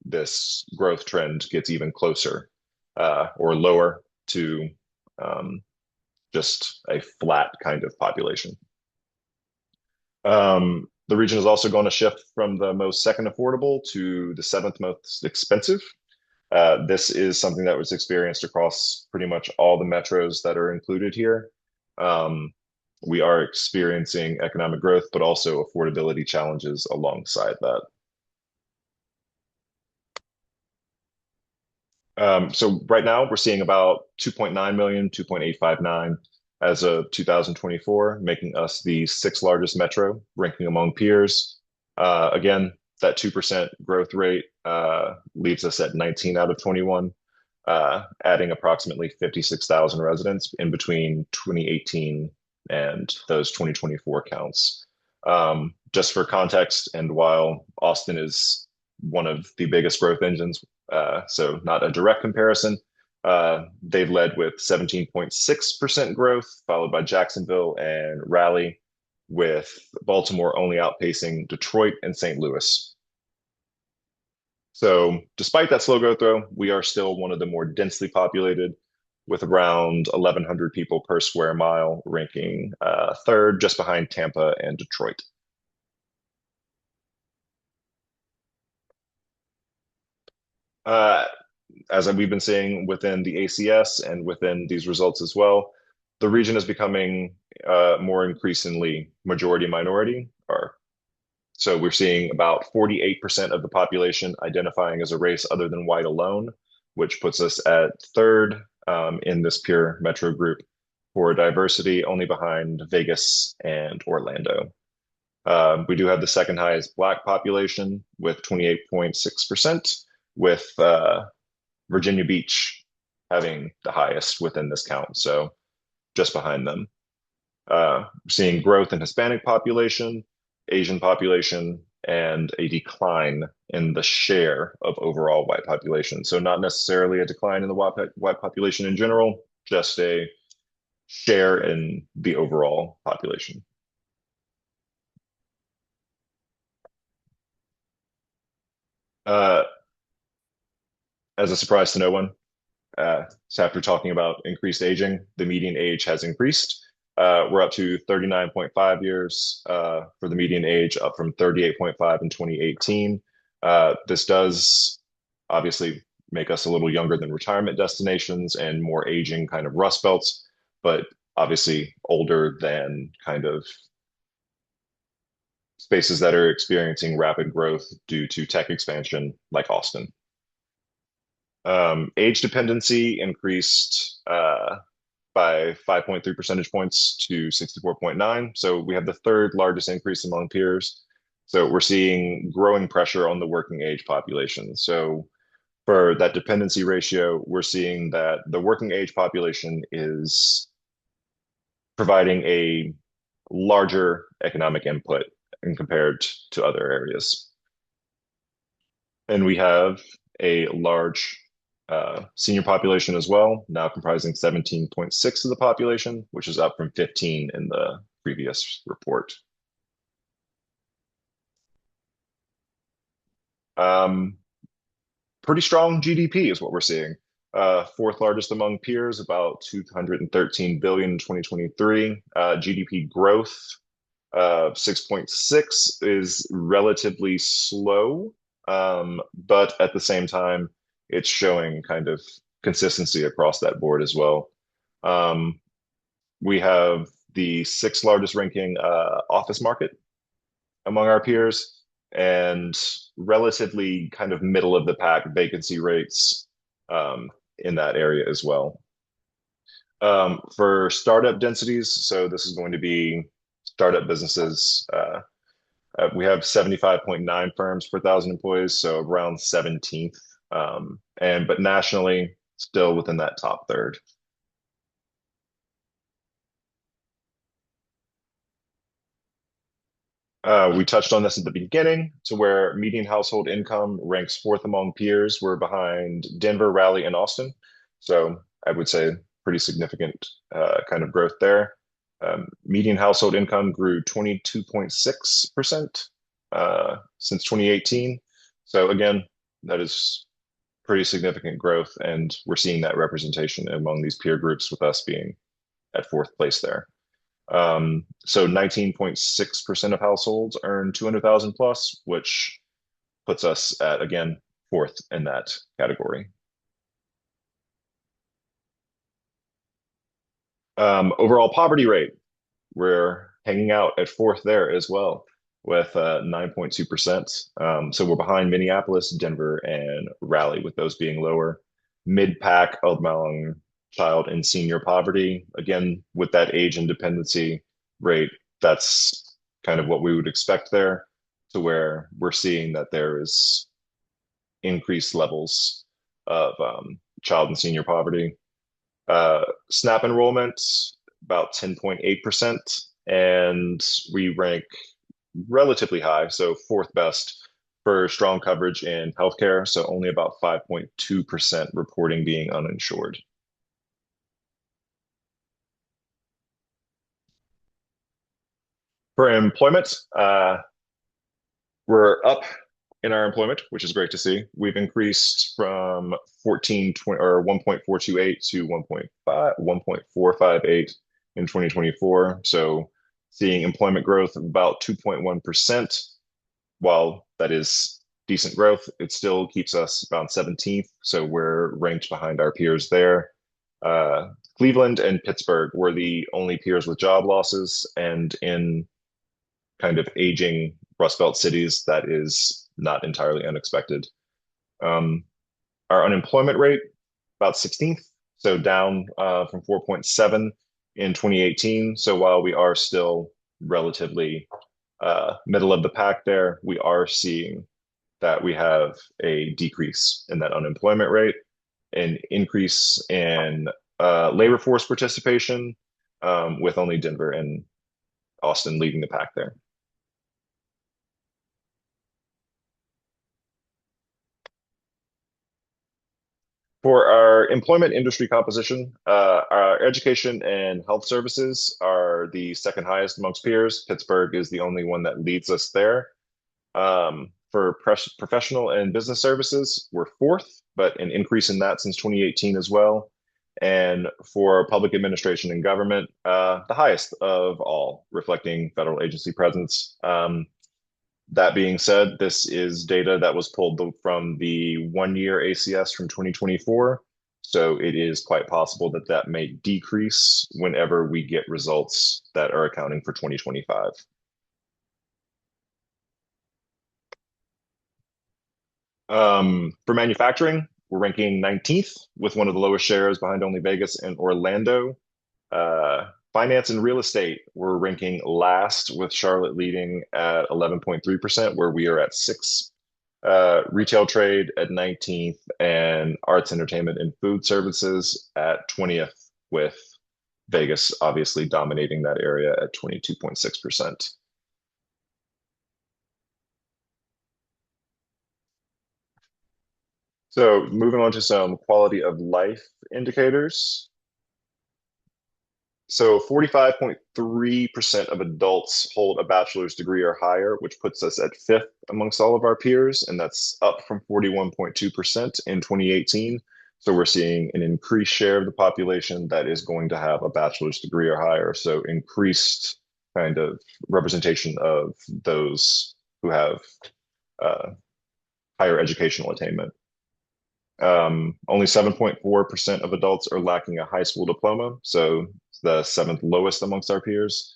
E: this growth trend gets even closer or lower to just a flat kind of population. The region is also going to shift from the most second affordable to the seventh most expensive. This is something that was experienced across pretty much all the metros that are included here. We are experiencing economic growth, but also affordability challenges alongside that. So right now we're seeing about 2.9 million, 2.859 as of 2024, making us the sixth largest metro, ranking among peers. Again, that 2% growth rate leaves us at 19 out of 21, adding approximately 56,000 residents in between 2018 and those 2024 counts. Just for context, and while Austin is one of the biggest growth engines, so not a direct comparison, they've led with 17.6% growth, followed by Jacksonville and Raleigh, with Baltimore only outpacing Detroit and St. Louis. So despite that slow growth, though, we are still one of the more densely populated, with around 1,100 people per square mile, ranking third, just behind Tampa and Detroit. As we've been seeing within the ACS and within these results as well, the region is becoming more increasingly majority minority. So we're seeing about 48% of the population identifying as a race other than white alone, which puts us at third in this pure metro group for diversity, only behind Vegas and Orlando. We do have the second highest Black population with 28.6%, with Virginia Beach having the highest within this count, so just behind them. Seeing growth in Hispanic population, Asian population, and a decline in the share of overall white population. So not necessarily a decline in the white population in general, just a share in the overall population. As a surprise to no one, so after talking about increased aging, the median age has increased. We're up to 39.5 years for the median age, up from 38.5 in 2018. This does obviously make us a little younger than retirement destinations and more aging kind of rust belts, but obviously older than kind of spaces that are experiencing rapid growth due to tech expansion like Austin. Age dependency increased by 5.3 percentage points to 64.9. So we have the third largest increase among peers. So we're seeing growing pressure on the working age population. So for that dependency ratio, we're seeing that the working age population is providing a larger economic input in compared to other areas. And we have a large senior population as well, now comprising 17.6 of the population, which is up from 15 in the previous report. Pretty strong GDP is what we're seeing. Fourth largest among peers, about 213 billion in 2023. GDP growth 6.6 is relatively slow, but at the same time, it's showing kind of consistency across that board as well. We have the sixth largest ranking office market among our peers, and relatively kind of middle of the pack vacancy rates in that area as well. For startup densities, so this is going to be startup businesses. We have 75.9 firms per thousand employees, so around 17th. But nationally, still within that top third. We touched on this at the beginning, to where median household income ranks fourth among peers. We're behind Denver, Raleigh, and Austin. So I would say pretty significant kind of growth there. Median household income grew 22.6% since 2018. So again, that is pretty significant growth, and we're seeing that representation among these peer groups, with us being at fourth place there. So 19.6% of households earn 200,000 plus, which puts us at, again, fourth in that category. Overall poverty rate, we're hanging out at fourth there as well, with 9.2%. So we're behind Minneapolis, Denver, and Raleigh, with those being lower. Mid-pack among child and senior poverty, again, with that age and dependency rate, that's kind of what we would expect there, to where we're seeing that there is increased levels of child and senior poverty. SNAP enrollment, about 10.8%, and we rank relatively high, so fourth best for strong coverage in healthcare, so only about 5.2% reporting being uninsured. For employment, we're up in our employment, which is great to see. We've increased from 1.428 to 1.458 in 2024. So seeing employment growth of about 2.1%. While that is decent growth, it still keeps us about 17th. So we're ranked behind our peers there. Cleveland and Pittsburgh were the only peers with job losses, and in kind of aging Rust Belt cities, that is not entirely unexpected. Our unemployment rate, about 16th, so down from 4.7 in 2018. So while we are still relatively middle of the pack there, we are seeing that we have a decrease in that unemployment rate, an increase in labor force participation, with only Denver and Austin leading the pack there. For our employment industry composition, our education and health services are the second highest amongst peers. Pittsburgh is the only one that leads us there. For professional and business services, we're fourth, but an increase in that since 2018 as well. And for public administration and government, the highest of all, reflecting federal agency presence. That being said, this is data that was pulled from the 1-year ACS from 2024. So it is quite possible that that may decrease whenever we get results that are accounting for 2025. For manufacturing, we're ranking 19th, with one of the lowest shares, behind only Vegas and Orlando. Finance and real estate, we're ranking last, with Charlotte leading at 11.3%, where we are at 6th. Retail trade at 19th, and arts, entertainment, and food services at 20th, with Vegas obviously dominating that area at 22.6%. So moving on to some quality of life indicators. So 45.3% of adults hold a bachelor's degree or higher, which puts us at fifth amongst all of our peers, and that's up from 41.2% in 2018. So we're seeing an increased share of the population that is going to have a bachelor's degree or higher. So increased kind of representation of those who have higher educational attainment. Only 7.4% of adults are lacking a high school diploma, so the seventh lowest amongst our peers.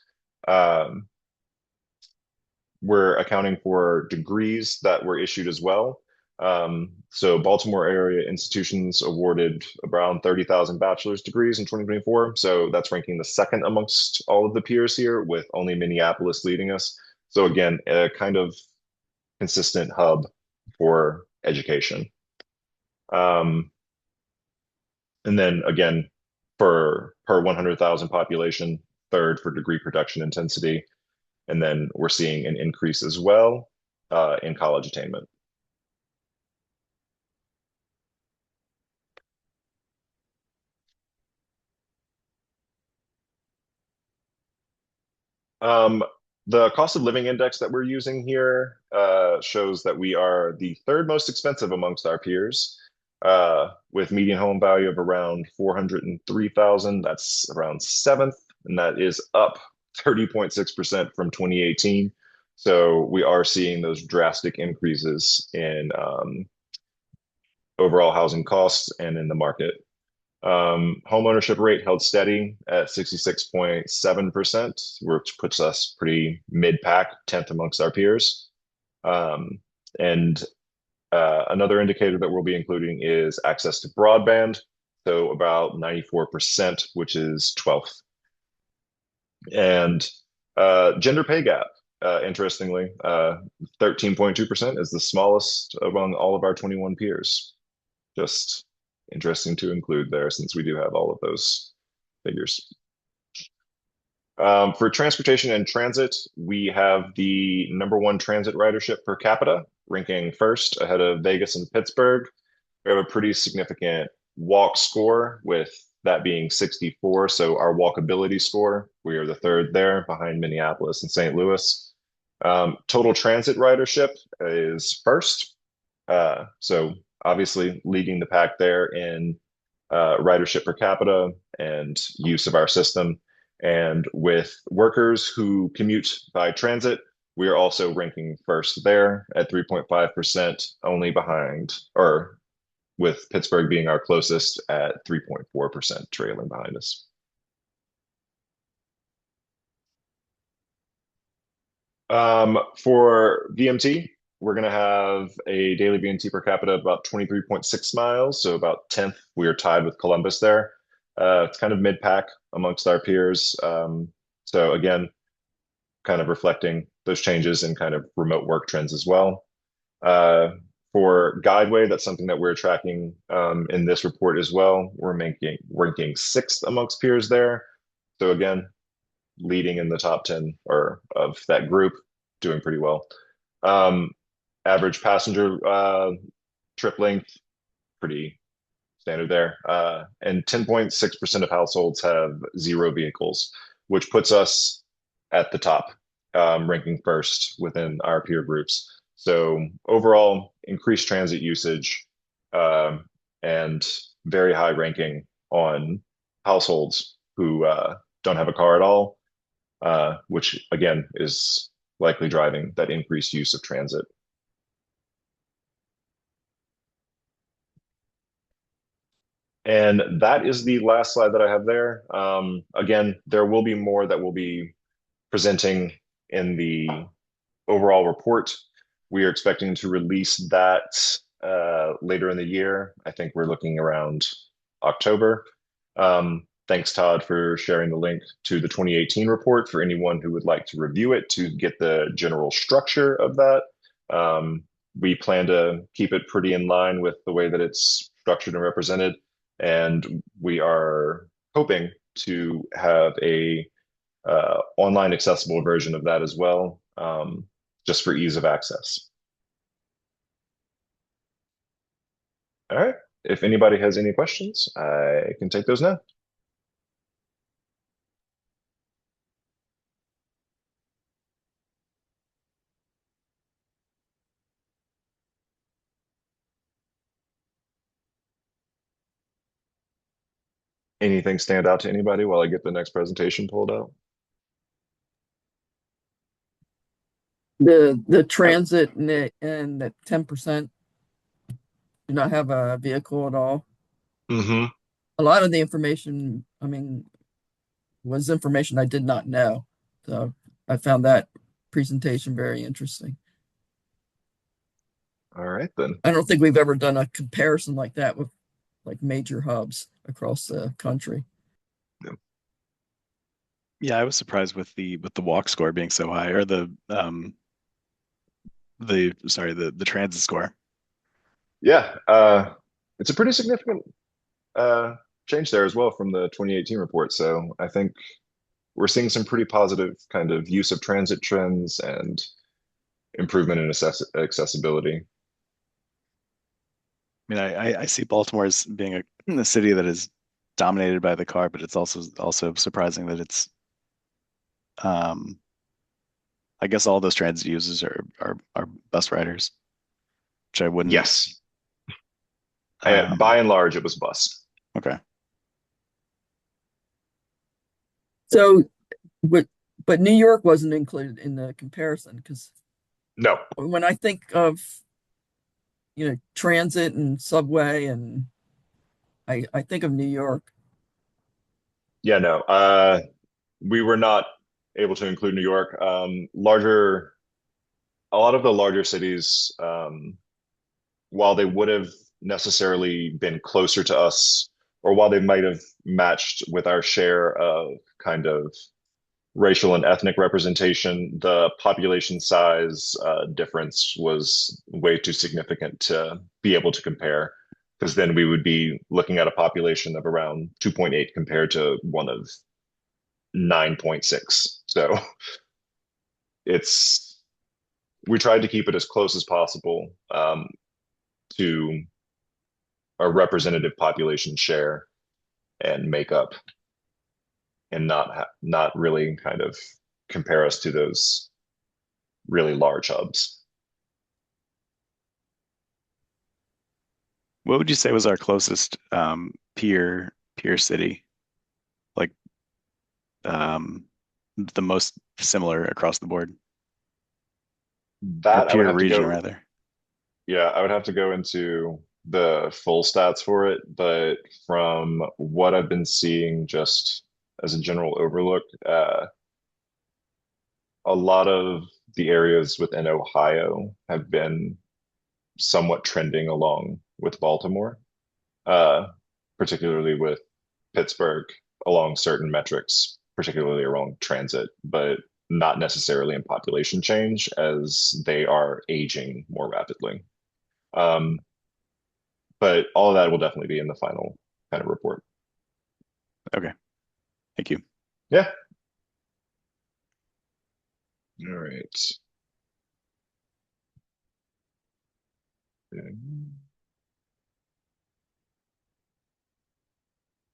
E: We're accounting for degrees that were issued as well. So Baltimore area institutions awarded around 30,000 bachelor's degrees in 2024. So that's ranking the second amongst all of the peers here, with only Minneapolis leading us. So again, a kind of consistent hub for education. And then again, for per 100,000 population, third for degree production intensity. And then we're seeing an increase as well in college attainment. Um, the cost of living index that we're using here shows that we are the third most expensive amongst our peers, with median home value of around 403,000. That's around seventh, and that is up 30.6% from 2018. So we are seeing those drastic increases in overall housing costs and in the market. Home ownership rate held steady at 66.7%, which puts us pretty mid-pack, 10th amongst our peers. And another indicator that we'll be including is access to broadband, so about 94%, which is 12th. And gender pay gap, interestingly, 13.2% is the smallest among all of our 21 peers. Just interesting to include there, since we do have all of those figures. For transportation and transit, we have the #1 transit ridership per capita, ranking first ahead of Vegas and Pittsburgh. We have a pretty significant walk score, with that being 64. So our walkability score, we are the third there, behind Minneapolis and St. Louis. Total transit ridership is first. So obviously leading the pack there in ridership per capita and use of our system. And with workers who commute by transit, we are also ranking first there at 3.5%, only behind, or with Pittsburgh being our closest at 3.4%, trailing behind us. For VMT, we're going to have a daily VMT per capita of about 23.6 miles, so about 10th. We are tied with Columbus there. It's kind of mid-pack amongst our peers. So again, kind of reflecting those changes in kind of remote work trends as well. For Guideway, that's something that we're tracking in this report as well. We're ranking 6th amongst peers there. So again, leading in the top 10 or of that group, doing pretty well. Average passenger trip length, pretty standard there. And 10.6% of households have 0 vehicles, which puts us at the top, ranking first within our peer groups. So overall, increased transit usage and very high ranking on households who don't have a car at all, which again is likely driving that increased use of transit. And that is the last slide that I have there. Again, there will be more that we'll be presenting in the overall report. We are expecting to release that later in the year. I think we're looking around October. Thanks, Todd, for sharing the link to the 2018 report for anyone who would like to review it to get the general structure of that. We plan to keep it pretty in line with the way that it's structured and represented. And we are hoping to have a online accessible version of that as well, just for ease of access. All right. If anybody has any questions, I can take those now. Anything stand out to anybody while I get the next presentation pulled out?
B: The transit and the 10% do not have a vehicle at all.
E: Mm-hmm.
B: A lot of the information, I mean, was information I did not know. So I found that presentation very interesting.
E: All right then.
B: I don't think we've ever done a comparison like that with like major hubs across the country.
F: Yeah, I was surprised with the walk score being so high, or the transit score.
E: Yeah, it's a pretty significant uh, change there as well from the 2018 report. So I think we're seeing some pretty positive kind of use of transit trends and improvement in accessibility.
F: I mean, I see Baltimore as being a city that is dominated by the car, but it's also surprising that it's I guess all those transit users are bus riders, which I wouldn't.
E: Yes,
F: Um,
E: by and large, it was bus.
F: okay.
B: So, but New York wasn't included in the comparison because
E: No,
B: when I think of transit and subway, and I think of New York.
E: yeah, no. We were not able to include New York. A lot of the larger cities, while they would have necessarily been closer to us, or while they might have matched with our share of kind of racial and ethnic representation, the population size difference was way too significant to be able to compare. Because then we would be looking at a population of around 2.8 compared to one of 9.6. So it's we tried to keep it as close as possible to a representative population share and makeup, and not really kind of compare us to those really large hubs.
F: What would you say was our closest peer city? Like the most similar across the board, or
E: That I would
F: peer
E: have to
F: region
E: go,
F: rather.
E: yeah, I would have to go into the full stats for it, but from what I've been seeing, just as a general overlook, a lot of the areas within Ohio have been somewhat trending along with Baltimore, uh, particularly with Pittsburgh along certain metrics, particularly along transit, but not necessarily in population change as they are aging more rapidly. Um, but all of that will definitely be in the final kind of report.
F: Okay, thank you.
E: Yeah. All right.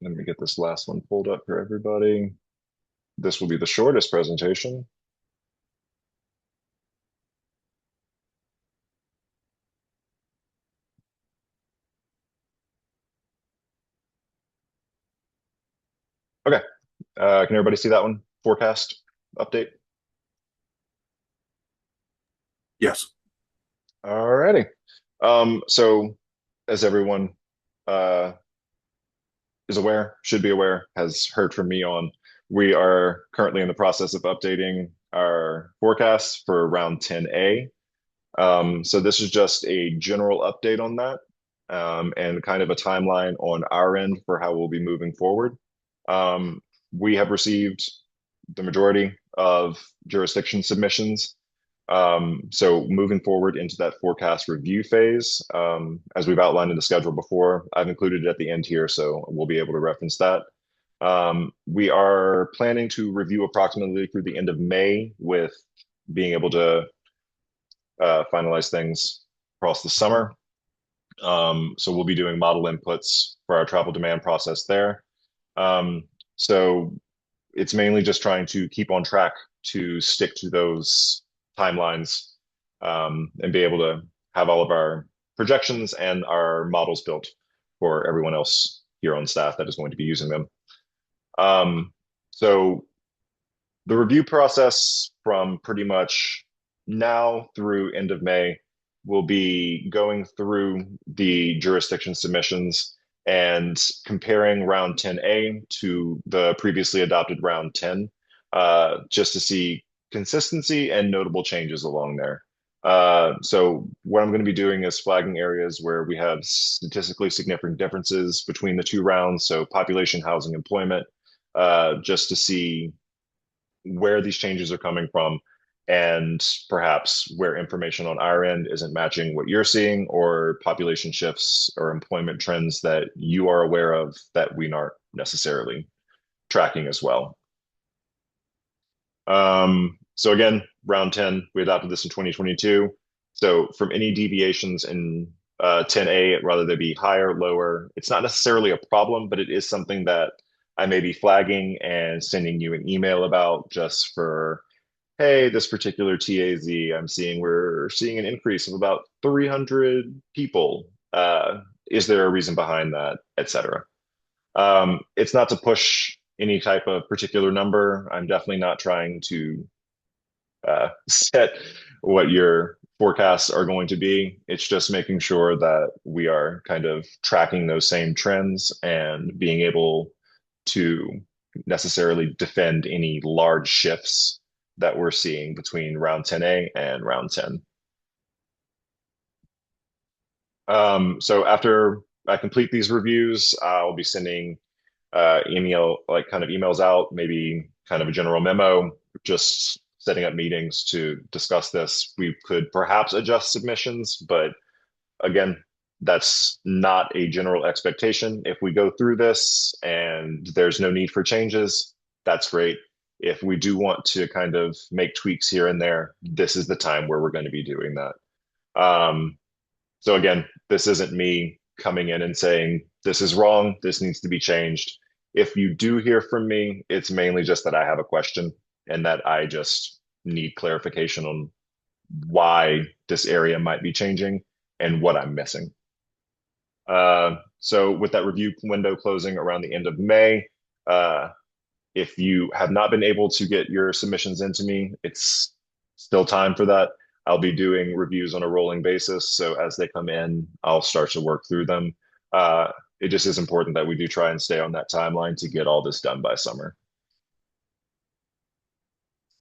E: Let me get this last one pulled up for everybody. This will be the shortest presentation. Okay. Can everybody see that one? Forecast update.
A: Yes.
E: All righty. So as everyone uh, is aware, should be aware, has heard from me on, we are currently in the process of updating our forecast for round 10A. So this is just a general update on that, and kind of a timeline on our end for how we'll be moving forward. We have received the majority of jurisdiction submissions. So moving forward into that forecast review phase, as we've outlined in the schedule before, I've included it at the end here, so we'll be able to reference that. We are planning to review approximately through the end of May, with being able to finalize things across the summer. So we'll be doing model inputs for our travel demand process there. So it's mainly just trying to keep on track to stick to those timelines, and be able to have all of our projections and our models built for everyone else here on staff that is going to be using them. So the review process from pretty much now through end of May will be going through the jurisdiction submissions and comparing round 10A to the previously adopted round 10, just to see consistency and notable changes along there. So what I'm going to be doing is flagging areas where we have statistically significant differences between the two rounds. So population, housing, employment, just to see where these changes are coming from and perhaps where information on our end isn't matching what you're seeing, or population shifts or employment trends that you are aware of that we aren't necessarily tracking as well. So again, round 10, we adopted this in 2022. So from any deviations in 10A, rather they be higher, lower, it's not necessarily a problem, but it is something that I may be flagging and sending you an email about, just for, hey, this particular TAZ, we're seeing an increase of about 300 people. Is there a reason behind that, et cetera? It's not to push any type of particular number. I'm definitely not trying to set what your forecasts are going to be. It's just making sure that we are kind of tracking those same trends and being able to necessarily defend any large shifts that we're seeing between round 10A and round 10. So after I complete these reviews, I'll be sending emails out, maybe kind of a general memo, just setting up meetings to discuss this. We could perhaps adjust submissions, but again, that's not a general expectation. If we go through this and there's no need for changes, that's great. If we do want to kind of make tweaks here and there, this is the time where we're going to be doing that. So again, this isn't me coming in and saying, this is wrong, this needs to be changed. If you do hear from me, it's mainly just that I have a question and that I just need clarification on why this area might be changing and what I'm missing. So with that review window closing around the end of May, if you have not been able to get your submissions into me, it's still time for that. I'll be doing reviews on a rolling basis. So as they come in, I'll start to work through them. It just is important that we do try and stay on that timeline to get all this done by summer.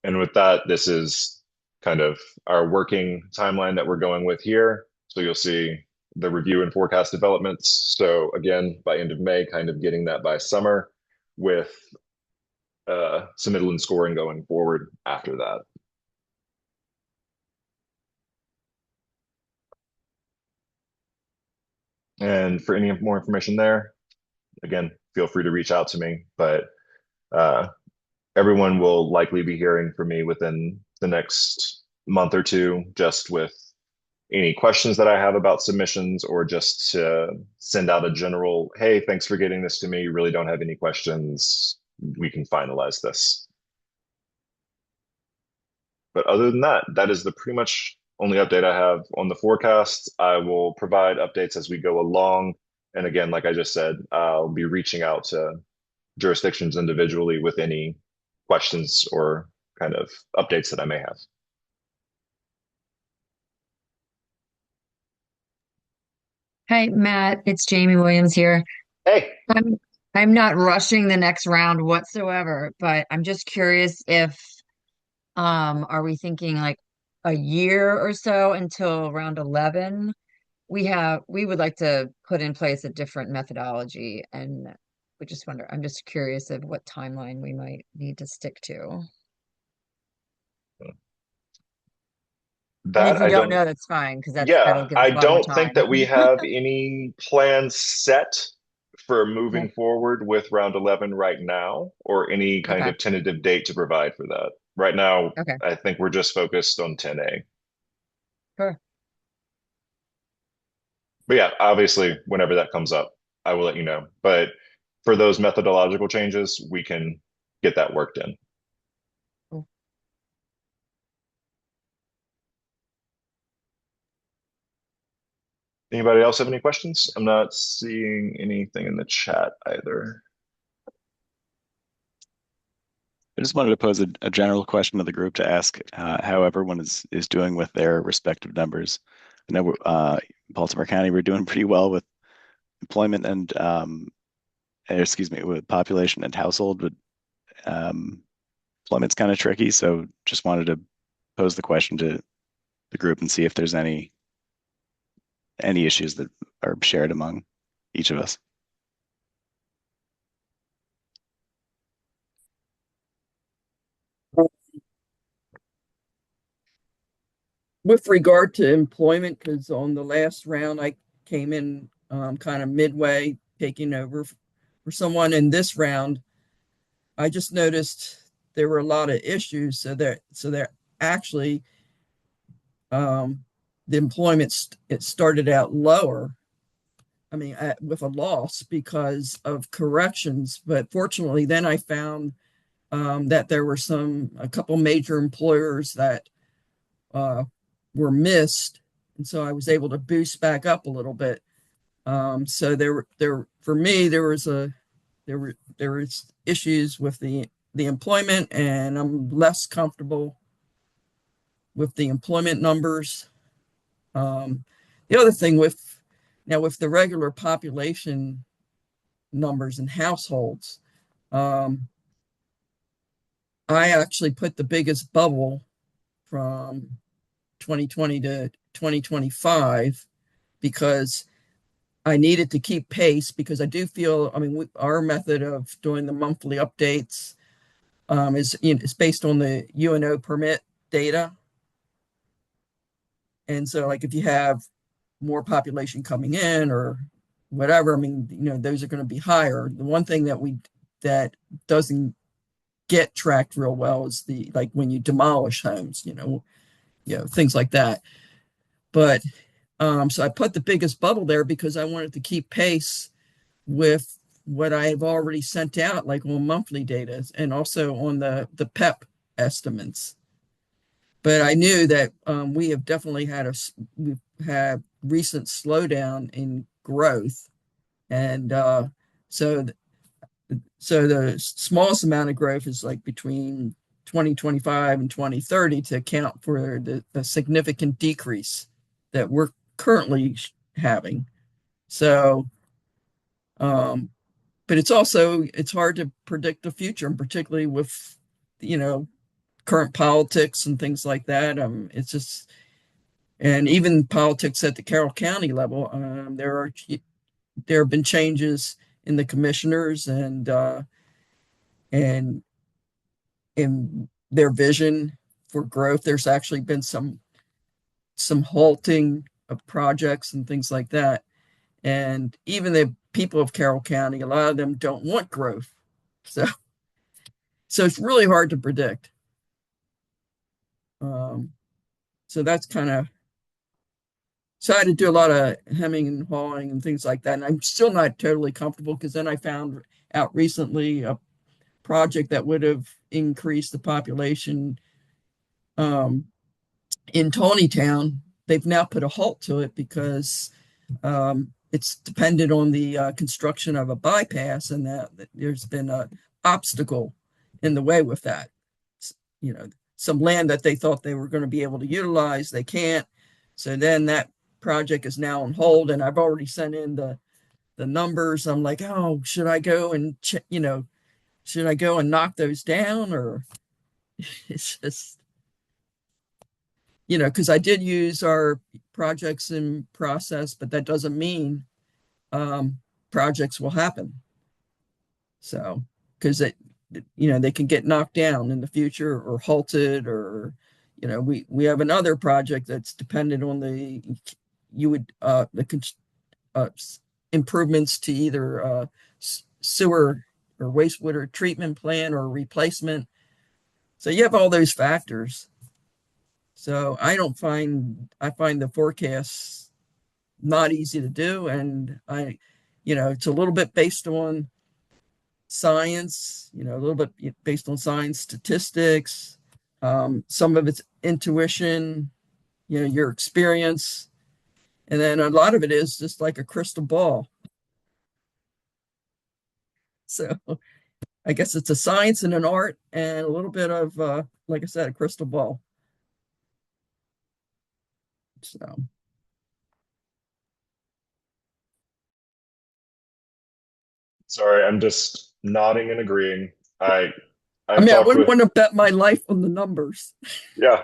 E: And with that, this is kind of our working timeline that we're going with here. So you'll see the review and forecast developments. So again, by end of May, kind of getting that by summer, with submittal and scoring going forward after that. And for any more information there, again, feel free to reach out to me. But everyone will likely be hearing from me within the next month or two, just with any questions that I have about submissions, or just to send out a general, hey, thanks for getting this to me. You really don't have any questions. We can finalize this. But other than that, that is the pretty much only update I have on the forecast. I will provide updates as we go along. And again, like I just said, I'll be reaching out to jurisdictions individually with any questions or kind of updates that I may have.
C: Hi, Matt. It's Jamie Williams here.
E: Hey,
C: I'm not rushing the next round whatsoever, but I'm just curious if are we thinking like a year or so until round 11? We would like to put in place a different methodology, and I'm just curious of what timeline we might need to stick to. And if
E: that
C: you
E: I
C: don't
E: don't,
C: know, that's fine, because that'll
E: yeah,
C: give us
E: I
C: a lot more
E: don't think
C: time.
E: that we have any plans set for moving
C: Okay.
E: forward with round 11 right now, or any kind
C: Okay.
E: of tentative date to provide for that. Right now,
C: Okay.
E: I think we're just focused on 10A.
C: Sure.
E: But yeah, obviously, whenever that comes up, I will let you know. But for those methodological changes, we can get that worked in.
C: Cool.
E: Anybody else have any questions? I'm not seeing anything in the chat either.
F: I just wanted to pose a general question to the group to ask how everyone is doing with their respective numbers. I know Baltimore County, we're doing pretty well with employment and with population and household, but employment's kind of tricky. So just wanted to pose the question to the group and see if there's any issues that are shared among each of us.
B: With regard to employment, because on the last round, I came in kind of midway taking over for someone. In this round, I just noticed there were a lot of issues. So they're actually the employment it started out lower. I mean, with a loss because of corrections. But fortunately, then I found that there were a couple major employers that uh, were missed, and so I was able to boost back up a little bit. So for me there was issues with the employment, and I'm less comfortable with the employment numbers. The other thing with the regular population numbers and households, um, I actually put the biggest bubble from 2020 to 2025 because I needed to keep pace, because I do feel, I mean, our method of doing the monthly updates is based on the UNO permit data. And so, like, if you have more population coming in or whatever, I mean, those are going to be higher. The one thing that doesn't get tracked real well is like when you demolish homes, things like that. But so I put the biggest bubble there because I wanted to keep pace with what I've already sent out, like on monthly data and also on the PEP estimates. But I knew that we have definitely we've had recent slowdown in growth, and so so the smallest amount of growth is like between 2025 and 2030 to account for the significant decrease that we're currently having. So, but it's hard to predict the future, and particularly with you know current politics and things like that. It's just, and even politics at the Carroll County level. There have been changes in the commissioners and in their vision for growth. There's actually been some halting of projects and things like that. And even the people of Carroll County, a lot of them don't want growth. So so it's really hard to predict. Um, so that's kind of so I had to do a lot of hemming and hawing and things like that. And I'm still not totally comfortable because then I found out recently a project that would have increased the population um, in Tawnytown. They've now put a halt to it because it's dependent on the construction of a bypass, and that there's been an obstacle in the way with that. You know, some land that they thought they were going to be able to utilize, they can't. So then that project is now on hold, and I've already sent in the numbers. I'm like, oh, should I go and should I go and knock those down, or it's just because I did use our projects in process, but that doesn't mean um, projects will happen. So, because they can get knocked down in the future or halted, or we have another project that's dependent on the uh, improvements to either sewer or wastewater treatment plant or replacement. So you have all those factors. So I find the forecasts not easy to do, and it's a little bit based on science, a little bit based on science statistics. Some of it's intuition, your experience, and then a lot of it is just like a crystal ball. So I guess it's a science and an art and a little bit of, like I said, a crystal ball. So.
E: Sorry, I'm just nodding and agreeing.
B: I
E: I've
B: mean, I
E: talked
B: wouldn't
E: with
B: want to bet my life on the numbers.
E: yeah.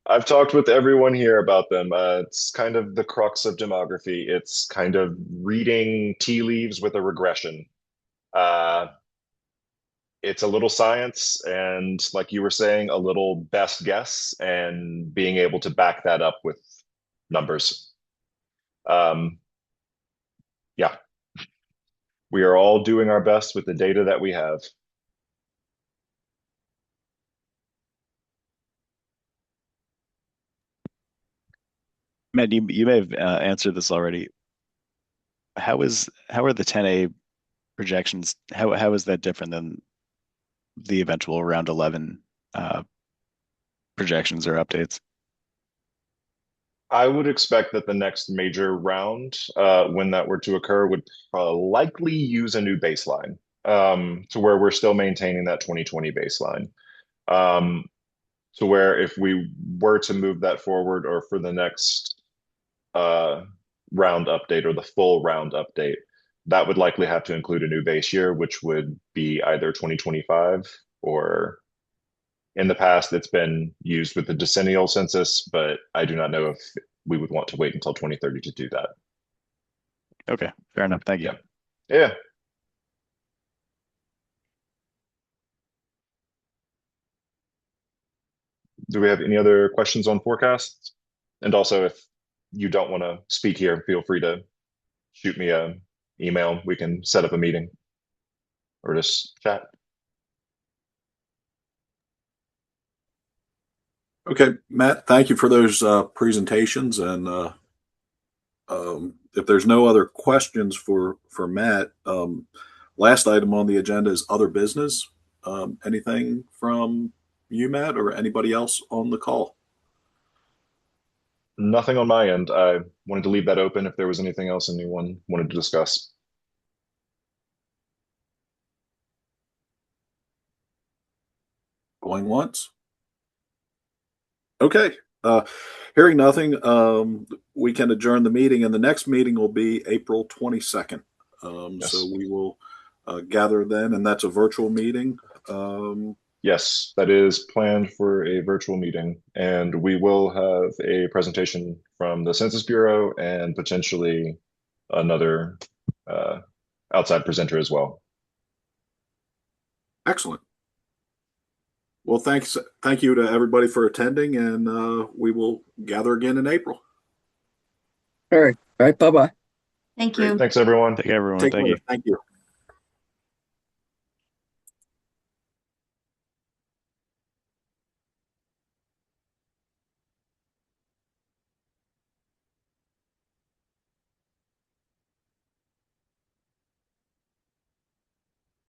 E: I've talked with everyone here about them. It's kind of the crux of demography. It's kind of reading tea leaves with a regression. Uh, it's a little science and, like you were saying, a little best guess and being able to back that up with numbers. Um, yeah, we are all doing our best with the data that we have.
F: Matt, you may have answered this already. How are the 10A projections? How is that different than the eventual round 11 uh, projections or updates?
E: I would expect that the next major round, when that were to occur, would likely use a new baseline, to where we're still maintaining that 2020 baseline. Um, to where if we were to move that forward, or for the next uh, round update or the full round update, that would likely have to include a new base year, which would be either 2025, or in the past it's been used with the decennial census, but I do not know if we would want to wait until 2030 to do that.
F: Okay, fair enough. Thank you.
E: Yeah. Yeah. Do we have any other questions on forecasts? And also, if you don't want to speak here, feel free to shoot me a email. We can set up a meeting or just chat.
A: Okay, Matt, thank you for those presentations. And if there's no other questions for Matt, last item on the agenda is other business. Anything from you, Matt, or anybody else on the call?
E: Nothing on my end. I wanted to leave that open if there was anything else anyone wanted to discuss.
A: Going once? Okay. Uh, hearing nothing, we can adjourn the meeting, and the next meeting will be April 22nd.
E: Yes.
A: So we will gather then, and that's a virtual meeting.
E: Yes, that is planned for a virtual meeting, and we will have a presentation from the Census Bureau and potentially another uh, outside presenter as well.
A: Excellent. Well, thank you to everybody for attending, and we will gather again in April.
B: All right. All right. Bye-bye.
D: Thank
A: Great.
D: you.
E: Thanks, everyone.
F: Take care, everyone.
A: Take
F: Thank
A: care.
F: you.
A: Thank you.